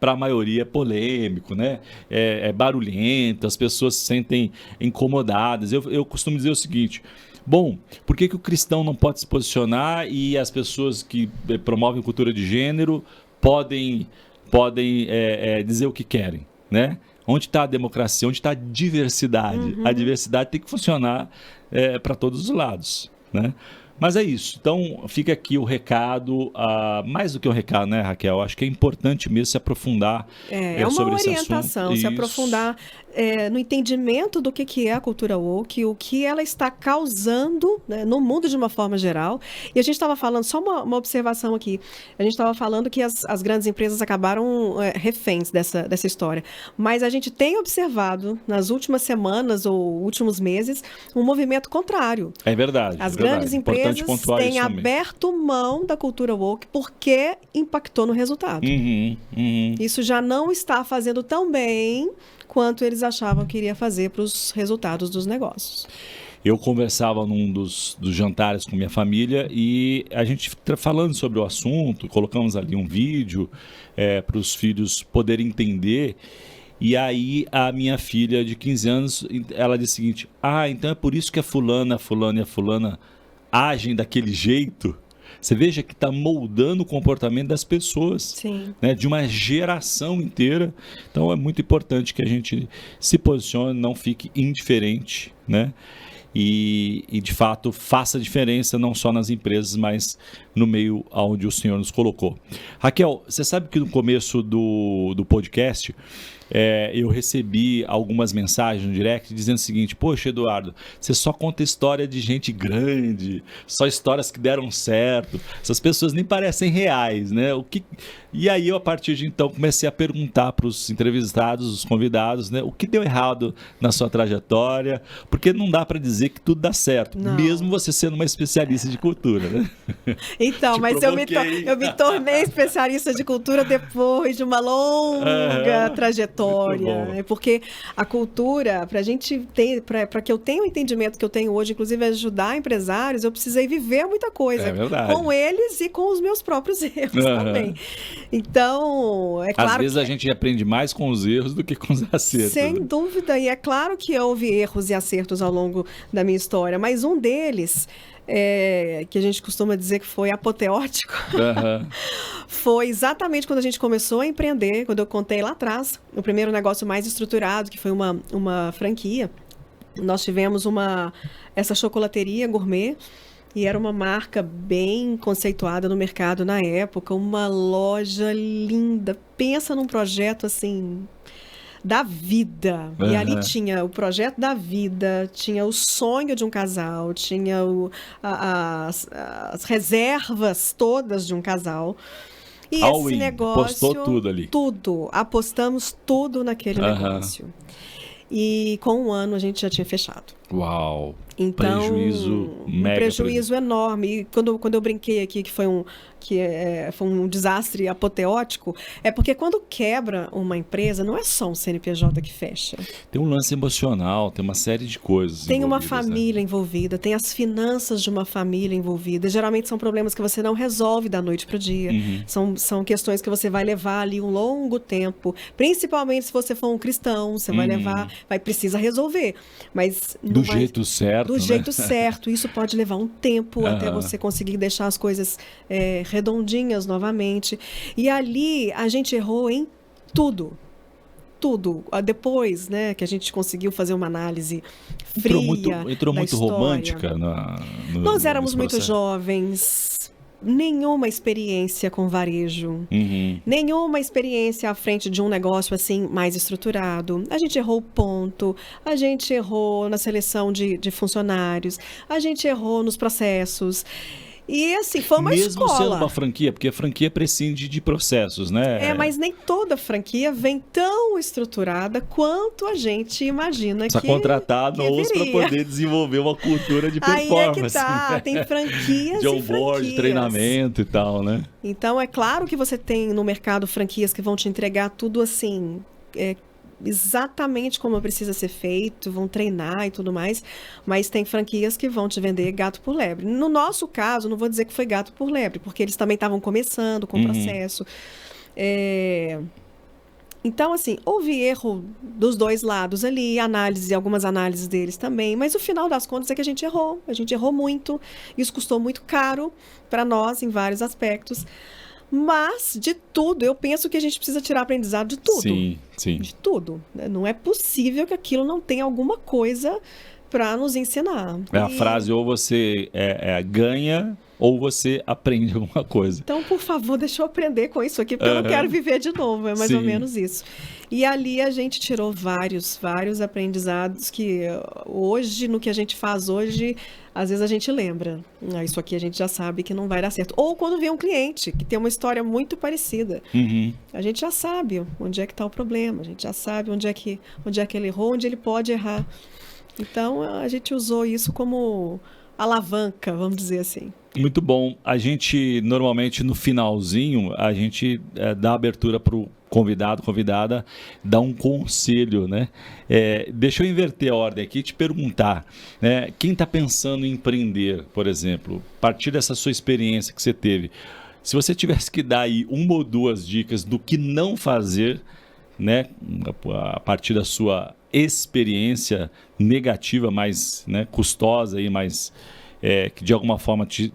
para a maioria, é polêmico, né? É barulhento, as pessoas se sentem incomodadas. Eu costumo dizer o seguinte: bom, por que o cristão não pode se posicionar e as pessoas que promovem cultura de gênero podem dizer o que querem, né? Onde está a democracia? Onde está a diversidade? Uhum. A diversidade tem que funcionar para todos os lados, né? Mas é isso. Então, fica aqui o recado, mais do que um recado, né, Raquel? Acho que é importante mesmo se aprofundar sobre esse assunto. É uma orientação, se aprofundar no entendimento do que é a cultura woke, o que ela está causando, né, no mundo de uma forma geral. E a gente estava falando, só uma observação aqui, a gente estava falando que as grandes empresas acabaram reféns dessa história. Mas a gente tem observado, nas últimas semanas ou últimos meses, um movimento contrário. É verdade. As grandes empresas têm aberto mão da cultura woke porque impactou no resultado. Isso já não está fazendo tão bem quanto eles achavam que iria fazer para os resultados dos negócios. Eu conversava num dos jantares com minha família e a gente falando sobre o assunto, colocamos ali um vídeo para os filhos poderem entender. E aí a minha filha de 15 anos, ela disse o seguinte: então é por isso que a fulana e a fulana agem daquele jeito? Você veja que está moldando o comportamento das pessoas, né, de uma geração inteira. Então é muito importante que a gente se posicione, não fique indiferente, né? E de fato faça diferença não só nas empresas, mas no meio onde o Senhor nos colocou. Raquel, você sabe que no começo do podcast eu recebi algumas mensagens no direct dizendo o seguinte: poxa, Eduardo, você só conta história de gente grande, só histórias que deram certo, essas pessoas nem parecem reais, né? E aí eu, a partir de então, comecei a perguntar para os entrevistados, os convidados, né, o que deu errado na sua trajetória, porque não dá para dizer que tudo dá certo, mesmo você sendo uma especialista de cultura, né? Então, mas eu me tornei especialista de cultura depois de uma longa trajetória. Porque a cultura, para a gente ter, para que eu tenha o entendimento que eu tenho hoje, inclusive ajudar empresários, eu precisei viver muita coisa com eles e com os meus próprios erros também. Então, é claro. Às vezes a gente aprende mais com os erros do que com os acertos. Sem dúvida, e é claro que houve erros e acertos ao longo da minha história, mas um deles, que a gente costuma dizer que foi apoteótico, foi exatamente quando a gente começou a empreender, quando eu contei lá atrás, o primeiro negócio mais estruturado, que foi uma franquia. Nós tivemos essa chocolateria gourmet, e era uma marca bem conceituada no mercado na época, uma loja linda. Pensa num projeto assim da vida. E ali tinha o projeto da vida, tinha o sonho de um casal, tinha as reservas todas de um casal. E esse negócio... Apostou tudo ali. Tudo. Apostamos tudo naquele negócio. E com um ano a gente já tinha fechado. Uau! Então, prejuízo mega. Prejuízo enorme. E quando eu brinquei aqui que foi um desastre apoteótico, é porque quando quebra uma empresa, não é só um CNPJ que fecha. Tem um lance emocional, tem uma série de coisas. Tem uma família envolvida, tem as finanças de uma família envolvida. Geralmente são problemas que você não resolve da noite para o dia. São questões que você vai levar ali um longo tempo. Principalmente se você for um cristão, você vai levar, precisa resolver. Mas do jeito certo. Do jeito certo. Isso pode levar um tempo até você conseguir deixar as coisas redondinhas novamente. E ali a gente errou em tudo. Tudo. Depois, né, que a gente conseguiu fazer uma análise fria. Entrou muito história. Romântica Nós éramos muito jovens. Nenhuma experiência com varejo, nenhuma experiência à frente de um negócio assim mais estruturado. A gente errou o ponto, a gente errou na seleção de funcionários, a gente errou nos processos. E assim, foi uma mesmo escola. sendo uma franquia, porque a franquia prescinde de processos, né? Mas nem toda franquia vem tão estruturada quanto a gente imagina Precisa que contratar que nós para viria. poder desenvolver uma cultura de performance. Aí é que tá, tem franquias de e onboard, franquias. treinamento e tal, né? Então, é claro que você tem no mercado franquias que vão te entregar tudo assim, exatamente como precisa ser feito, vão treinar e tudo mais, mas tem franquias que vão te vender gato por lebre. No nosso caso, não vou dizer que foi gato por lebre, porque eles também estavam começando com o processo. Então, assim, houve erro dos dois lados ali, algumas análises deles também, mas o final das contas é que a gente errou muito, isso custou muito caro para nós em vários aspectos. Mas, de tudo, eu penso que a gente precisa tirar aprendizado de tudo. Sim, sim. De tudo. Não é possível que aquilo não tenha alguma coisa para nos ensinar. A frase, ou você ganha, ou você aprende alguma coisa. Então, por favor, deixa eu aprender com isso aqui, porque eu não quero viver de novo. É mais ou menos isso. E ali a gente tirou vários aprendizados que hoje, no que a gente faz hoje, às vezes a gente lembra. Isso aqui a gente já sabe que não vai dar certo. Ou quando vem um cliente que tem uma história muito parecida. A gente já sabe onde é que está o problema, a gente já sabe onde é que ele errou, onde ele pode errar. Então, a gente usou isso como alavanca, vamos dizer assim. Muito bom. A gente, normalmente, no finalzinho, a gente dá abertura para o convidada, dá um conselho, né? Deixa eu inverter a ordem aqui e te perguntar, né? Quem está pensando em empreender, por exemplo, a partir dessa sua experiência que você teve, se você tivesse que dar aí uma ou duas dicas do que não fazer, né? A partir da sua experiência negativa, mais, né, custosa e mais que de alguma forma te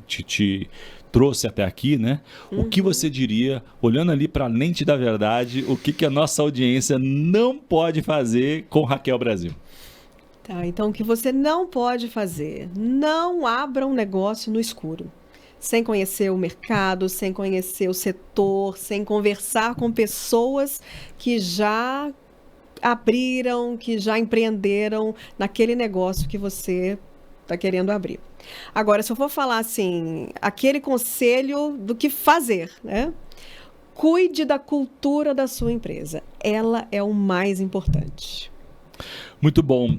trouxe até aqui, né? O que você diria, olhando ali para a lente da verdade, o que a nossa audiência não pode fazer com Raquel Brasil? Tá, então o que você não pode fazer? Não abra um negócio no escuro. Sem conhecer o mercado, sem conhecer o setor, sem conversar com pessoas que já abriram, que já empreenderam naquele negócio que você está querendo abrir. Agora, se eu for falar assim, aquele conselho do que fazer, né? Cuide da cultura da sua empresa. Ela é o mais importante. Muito bom.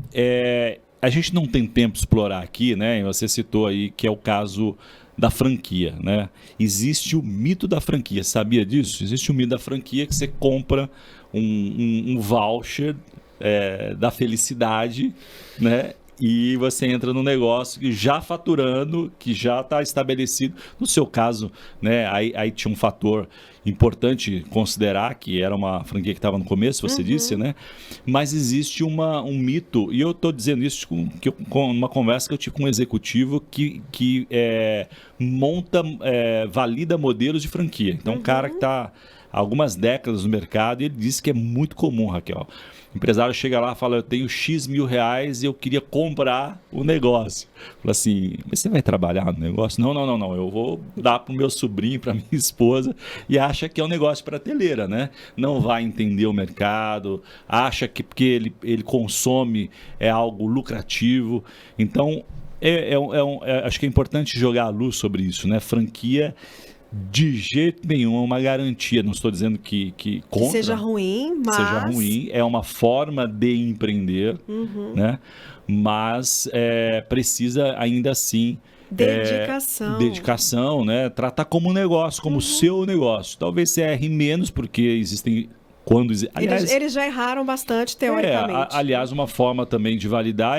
A gente não tem tempo de explorar aqui, né? Você citou aí que é o caso da franquia, né? Existe o mito da franquia, sabia disso? Existe o mito da franquia que você compra um voucher da felicidade, né? E você entra no negócio que já faturando, que já está estabelecido. No seu caso, né, aí tinha um fator importante considerar, que era uma franquia que estava no começo, você disse, né? Mas existe um mito, e eu estou dizendo isso com uma conversa que eu tive com um executivo que valida modelos de franquia. Então, um cara que está há algumas décadas no mercado, e ele disse que é muito comum, Raquel. O empresário chega lá e fala, eu tenho X mil reais e eu queria comprar o negócio. Fala assim, mas você vai trabalhar no negócio? Não, eu vou dar para o meu sobrinho, para minha esposa, e acha que é um negócio prateleira, né? Não vai entender o mercado, acha que porque ele consome é algo lucrativo. Então, acho que é importante jogar a luz sobre isso, né? Franquia, de jeito nenhum, é uma garantia. Não estou dizendo que contra, seja ruim, mas... seja ruim, é uma forma de empreender, né? Mas precisa ainda assim... Dedicação, né? Tratar como um negócio, como o seu negócio. Talvez você erre menos, porque existem... Aliás, eles já erraram bastante, teoricamente. Aliás, uma forma também de validar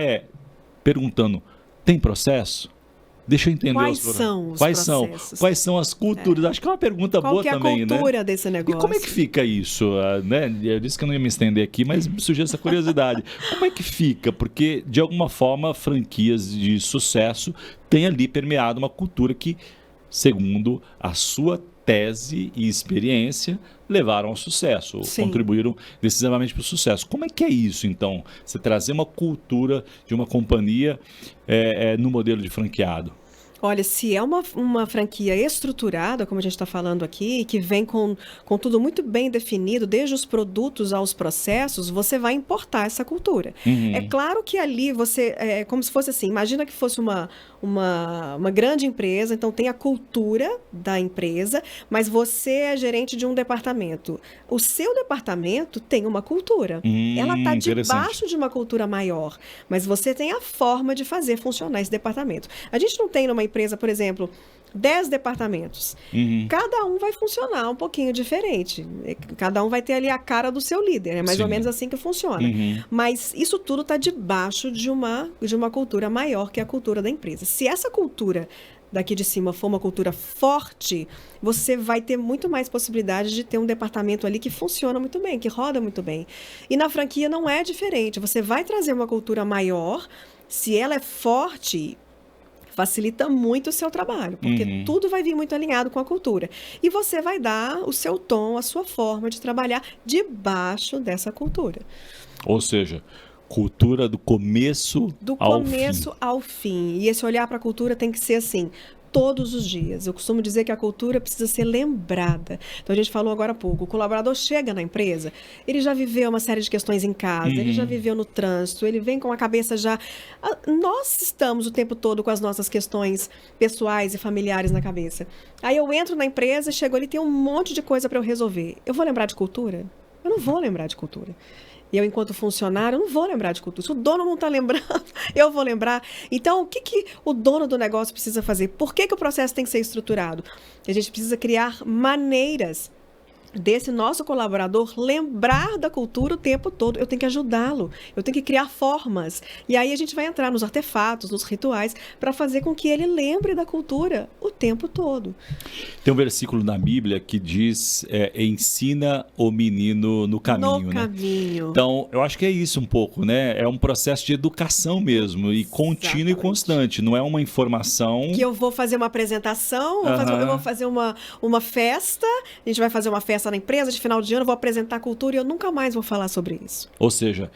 perguntando, tem processo? Deixa eu entender quais são os processos. Quais são as culturas? Acho que é uma pergunta boa também, né? Qual é a cultura desse negócio? E como é que fica isso? Né? Eu disse que eu não ia me estender aqui, mas surgiu essa curiosidade. Como é que fica? Porque, de alguma forma, franquias de sucesso têm ali permeado uma cultura que, segundo a sua tese e experiência, levaram ao sucesso, contribuíram decisivamente para o sucesso. Como é que é isso, então? Você trazer uma cultura de uma companhia no modelo de franqueado? Olha, se é uma franquia estruturada, como a gente está falando aqui, que vem com tudo muito bem definido, desde os produtos aos processos, você vai importar essa cultura. É claro que ali você, como se fosse assim, imagina que fosse uma grande empresa, então tem a cultura da empresa, mas você é gerente de um departamento. O seu departamento tem uma cultura. Ela está debaixo de uma cultura maior, mas você tem a forma de fazer funcionar esse departamento. A gente não tem numa empresa, por exemplo, 10 departamentos. Cada um vai funcionar um pouquinho diferente. Cada um vai ter ali a cara do seu líder. É mais ou menos assim que funciona. Mas isso tudo está debaixo de uma cultura maior, que é a cultura da empresa. Se essa cultura daqui de cima for uma cultura forte, você vai ter muito mais possibilidade de ter um departamento ali que funciona muito bem, que roda muito bem. E na franquia não é diferente. Você vai trazer uma cultura maior, se ela é forte, facilita muito o seu trabalho, porque tudo vai vir muito alinhado com a cultura. E você vai dar o seu tom, a sua forma de trabalhar debaixo dessa cultura. Ou seja, cultura do começo ao fim. E esse olhar para a cultura tem que ser assim, todos os dias. Eu costumo dizer que a cultura precisa ser lembrada. Então, a gente falou agora há pouco, o colaborador chega na empresa, ele já viveu uma série de questões em casa, ele já viveu no trânsito, ele vem com a cabeça já... Nós estamos o tempo todo com as nossas questões pessoais e familiares na cabeça. Aí eu entro na empresa, chego ali, tem um monte de coisa para eu resolver. Eu vou lembrar de cultura? Eu não vou lembrar de cultura. E eu, enquanto funcionário, eu não vou lembrar de cultura. Se o dono não está lembrando, eu vou lembrar. Então, o que o dono do negócio precisa fazer? Por que o processo tem que ser estruturado? A gente precisa criar maneiras desse nosso colaborador lembrar da cultura o tempo todo. Eu tenho que ajudá-lo, eu tenho que criar formas. E aí a gente vai entrar nos artefatos, nos rituais, para fazer com que ele lembre da cultura o tempo todo. Tem um versículo na Bíblia que diz, ensina o menino no caminho. No caminho. Então, eu acho que é isso um pouco, né? É um processo de educação mesmo, e contínuo e constante. Não é uma informação... Que eu vou fazer uma apresentação, eu vou fazer uma festa, a gente vai fazer uma festa na empresa de final de ano, eu vou apresentar a cultura e eu nunca mais vou falar sobre isso. Ou seja,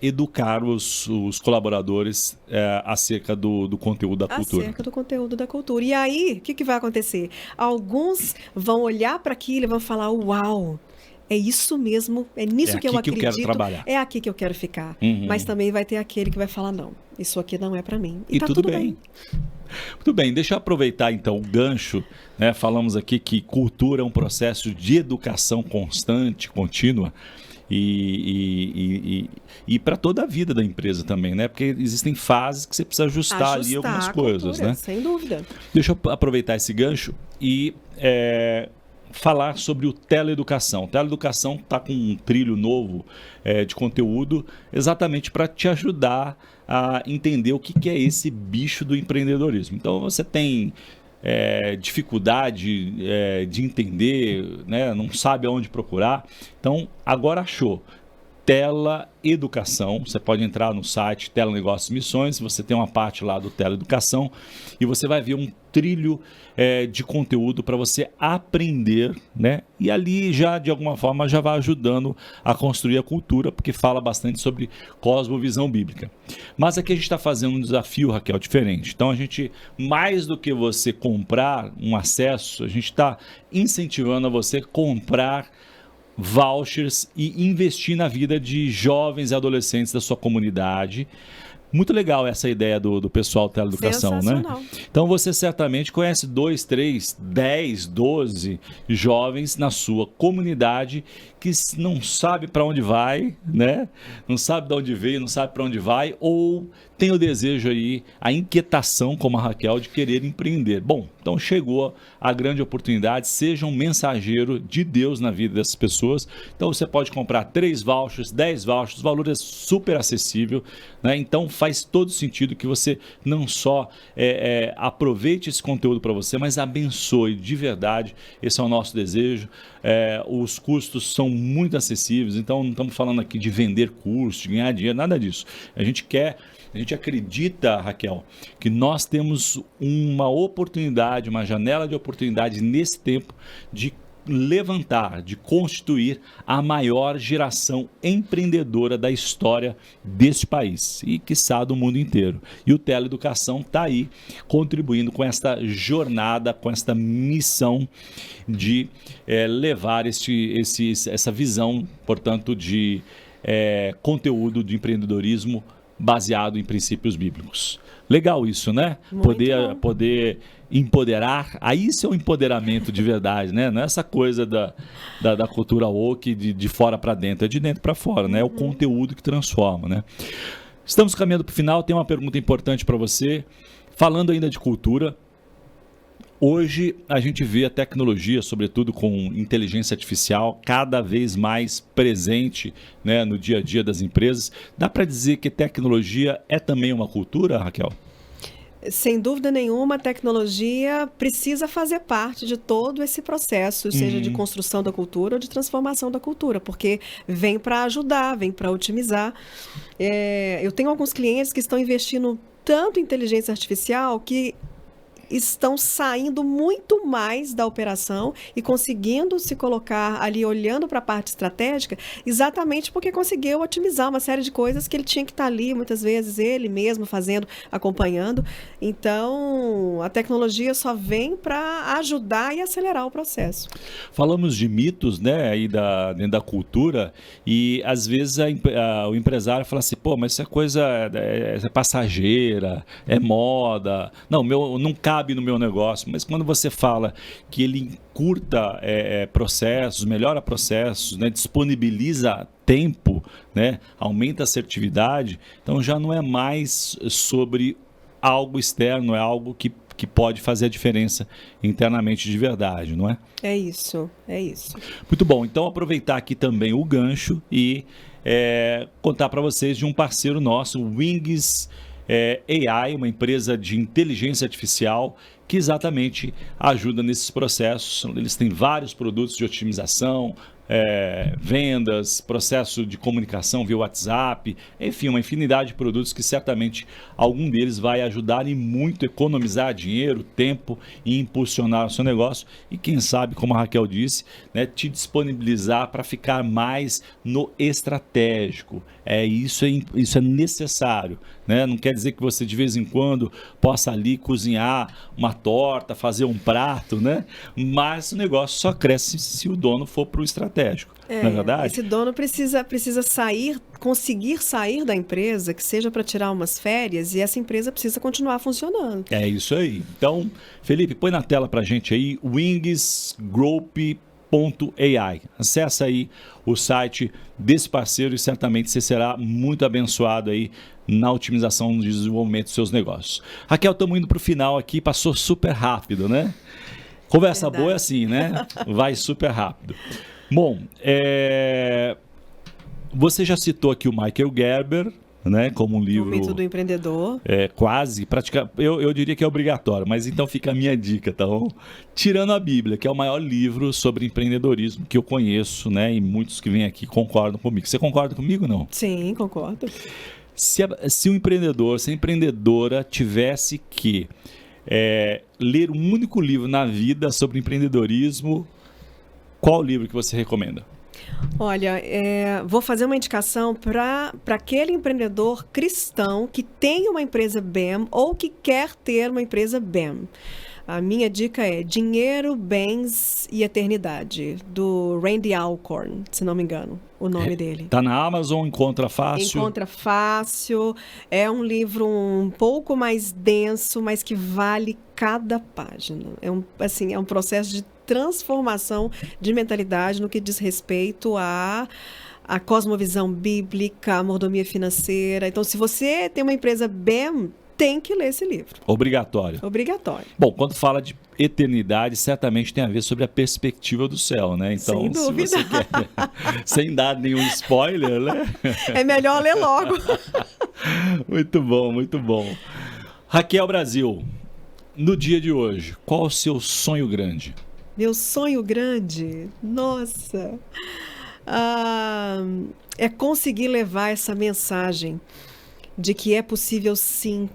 educar os colaboradores acerca do conteúdo da cultura. Acerca do conteúdo da cultura. E aí, o que vai acontecer? Alguns vão olhar para aquilo e vão falar, uau, é isso mesmo, é nisso que eu acredito, eu quero trabalhar. É aqui que eu quero ficar. Mas também vai ter aquele que vai falar, não, isso aqui não é para mim. E tá tudo bem. Muito bem, deixa eu aproveitar então o gancho, né? Falamos aqui que cultura é um processo de educação constante, contínua, e para toda a vida da empresa também, né? Porque existem fases que você precisa ajustar ali algumas coisas, cultura, né? Sem dúvida. Deixa eu aproveitar esse gancho e falar sobre o Teleeducação. O Teleeducação está com um trilho novo de conteúdo exatamente para te ajudar a entender o que é esse bicho do empreendedorismo. Então, você tem dificuldade de entender, né? Não sabe aonde procurar. Então, agora achou. Teleeducação, você pode entrar no site Tela Negócios Missões, você tem uma parte lá do Teleeducação e você vai ver um trilho de conteúdo para você aprender, né? E ali já, de alguma forma, já vai ajudando a construir a cultura, porque fala bastante sobre cosmovisão bíblica. Mas aqui a gente está fazendo um desafio, Raquel, diferente. Então a gente, mais do que você comprar um acesso, a gente está incentivando a você comprar vouchers e investir na vida de jovens e adolescentes da sua comunidade. Muito legal essa ideia do pessoal da Teleeducação, né? Então você certamente conhece 2, 3, 10, 12 jovens na sua comunidade que não sabe para onde vai, né? Não sabe de onde veio, não sabe para onde vai, ou tem o desejo aí, a inquietação, como a Raquel, de querer empreender. Bom, então chegou a grande oportunidade, seja um mensageiro de Deus na vida dessas pessoas. Então você pode comprar 3 vouchers, 10 vouchers, o valor é super acessível, né? Então faz todo sentido que você não só aproveite esse conteúdo para você, mas abençoe de verdade. Esse é o nosso desejo. Os custos são muito acessíveis, então não estamos falando aqui de vender curso, de ganhar dinheiro, nada disso. A gente acredita, Raquel, que nós temos uma oportunidade, uma janela de oportunidade nesse tempo de levantar, de constituir a maior geração empreendedora da história deste país e, quiçá, do mundo inteiro. E o Teleeducação está aí contribuindo com esta jornada, com esta missão de levar essa visão, portanto, de conteúdo de empreendedorismo baseado em princípios bíblicos. Legal isso, né? Muito bom. Poder empoderar, aí isso é o empoderamento de verdade, né? Não é essa coisa da cultura woke de fora para dentro, é de dentro para fora, né? É o conteúdo que transforma, né? Estamos caminhando para o final, tem uma pergunta importante para você. Falando ainda de cultura, hoje a gente vê a tecnologia, sobretudo com inteligência artificial, cada vez mais presente, né, no dia a dia das empresas. Dá para dizer que tecnologia é também uma cultura, Raquel? Sem dúvida nenhuma, a tecnologia precisa fazer parte de todo esse processo, seja de construção da cultura ou de transformação da cultura, porque vem para ajudar, vem para otimizar. Eu tenho alguns clientes que estão investindo tanto em inteligência artificial que estão saindo muito mais da operação e conseguindo se colocar ali olhando para a parte estratégica, exatamente porque conseguiu otimizar uma série de coisas que ele tinha que estar ali, muitas vezes ele mesmo fazendo, acompanhando. Então, a tecnologia só vem para ajudar e acelerar o processo. Falamos de mitos, né, aí dentro da cultura, e às vezes o empresário fala assim, pô, mas essa coisa é passageira, é moda, não cabe no meu negócio. Mas quando você fala que ele encurta processos, melhora processos, né, disponibiliza tempo, né, aumenta a assertividade, então já não é mais sobre algo externo, é algo que pode fazer a diferença internamente de verdade, não é? É isso, é isso. Muito bom, então aproveitar aqui também o gancho e contar para vocês de um parceiro nosso, o Wings AI, uma empresa de inteligência artificial que exatamente ajuda nesses processos. Eles têm vários produtos de otimização, vendas, processo de comunicação via WhatsApp, enfim, uma infinidade de produtos que certamente algum deles vai ajudar e muito economizar dinheiro, tempo e impulsionar o seu negócio e quem sabe, como a Raquel disse, né, te disponibilizar para ficar mais no estratégico. Isso é necessário, né? Não quer dizer que você de vez em quando possa ali cozinhar uma torta, fazer um prato, né? Mas o negócio só cresce se o dono for para o estratégico, não é verdade? Esse dono precisa sair, conseguir sair da empresa, que seja para tirar umas férias, e essa empresa precisa continuar funcionando. É isso aí. Então, Felipe, põe na tela para a gente aí, wingsgroup.ai. Acesse aí o site desse parceiro e certamente você será muito abençoado aí na otimização e desenvolvimento dos seus negócios. Raquel, estamos indo para o final aqui, passou super rápido, né? Conversa boa é assim, né? Vai super rápido. Bom, você já citou aqui o Michael Gerber, né, como um livro... O Mito do Empreendedor. Quase, praticamente, eu diria que é obrigatório, mas então fica a minha dica, tá bom? Tirando a Bíblia, que é o maior livro sobre empreendedorismo que eu conheço, né, e muitos que vêm aqui concordam comigo. Você concorda comigo, não? Sim, concordo. Se um empreendedor, se a empreendedora tivesse que ler um único livro na vida sobre empreendedorismo, qual livro que você recomenda? Olha, vou fazer uma indicação para aquele empreendedor cristão que tem uma empresa BEM ou que quer ter uma empresa BEM. A minha dica é Dinheiro, Bens e Eternidade, do Randy Alcorn, se não me engano, o nome dele. Tá na Amazon, encontra fácil? Encontra fácil, é um livro um pouco mais denso, mas que vale cada página. É um processo de transformação de mentalidade no que diz respeito à cosmovisão bíblica, à mordomia financeira. Então, se você tem uma empresa BEM, tem que ler esse livro. Obrigatório. Obrigatório. Bom, quando fala de eternidade, certamente tem a ver sobre a perspectiva do céu, né? Então, sem dúvida. Se você quer, sem dar nenhum spoiler, né? É melhor ler logo. Muito bom, muito bom. Raquel Brasil, no dia de hoje, qual o seu sonho grande? Meu sonho grande? Nossa! É conseguir levar essa mensagem de que é possível, sim,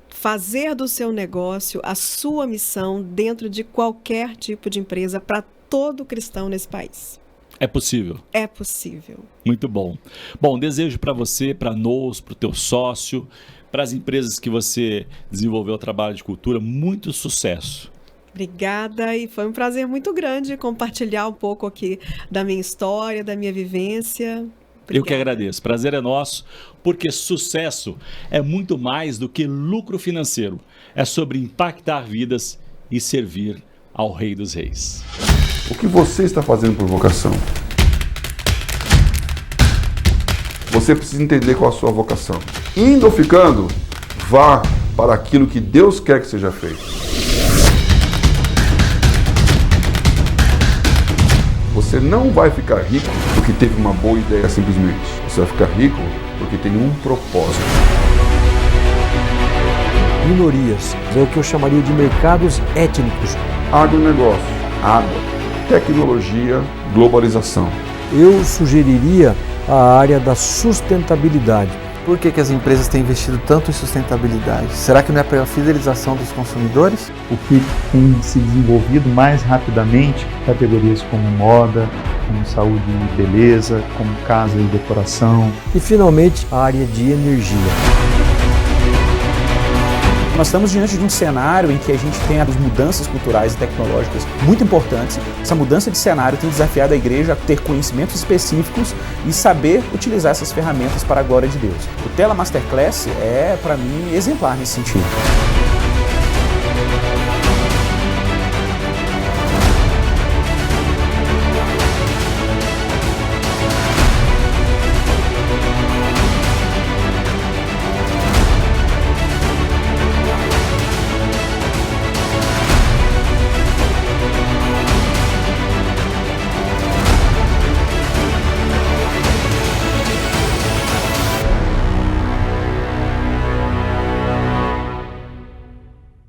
fazer do seu negócio a sua missão dentro de qualquer tipo de empresa para todo cristão nesse país. É possível? É possível. Muito bom. Bom, desejo para você, para nós, para o teu sócio, para as empresas que você desenvolveu o trabalho de cultura, muito sucesso. Obrigada, e foi um prazer muito grande compartilhar um pouco aqui da minha história, da minha vivência. Eu que agradeço. Prazer é nosso, porque sucesso é muito mais do que lucro financeiro. É sobre impactar vidas e servir ao Rei dos Reis. O que você está fazendo por vocação? Você precisa entender qual a sua vocação. Indo ou ficando, vá para aquilo que Deus quer que seja feito. Você não vai ficar rico porque teve uma boa ideia simplesmente. Você vai ficar rico porque tem um propósito. Minorias, é o que eu chamaria de mercados étnicos. Agronegócio, água, tecnologia, globalização. Eu sugeriria a área da sustentabilidade. Por que as empresas têm investido tanto em sustentabilidade? Será que não é pela fidelização dos consumidores? O que tem se desenvolvido mais rapidamente, categorias como moda, como saúde e beleza, como casa e decoração. E finalmente a área de energia. Nós estamos diante de um cenário em que a gente tem as mudanças culturais e tecnológicas muito importantes. Essa mudança de cenário tem desafiado a igreja a ter conhecimentos específicos e saber utilizar essas ferramentas para a glória de Deus. O Tela Masterclass é, para mim, exemplar nesse sentido.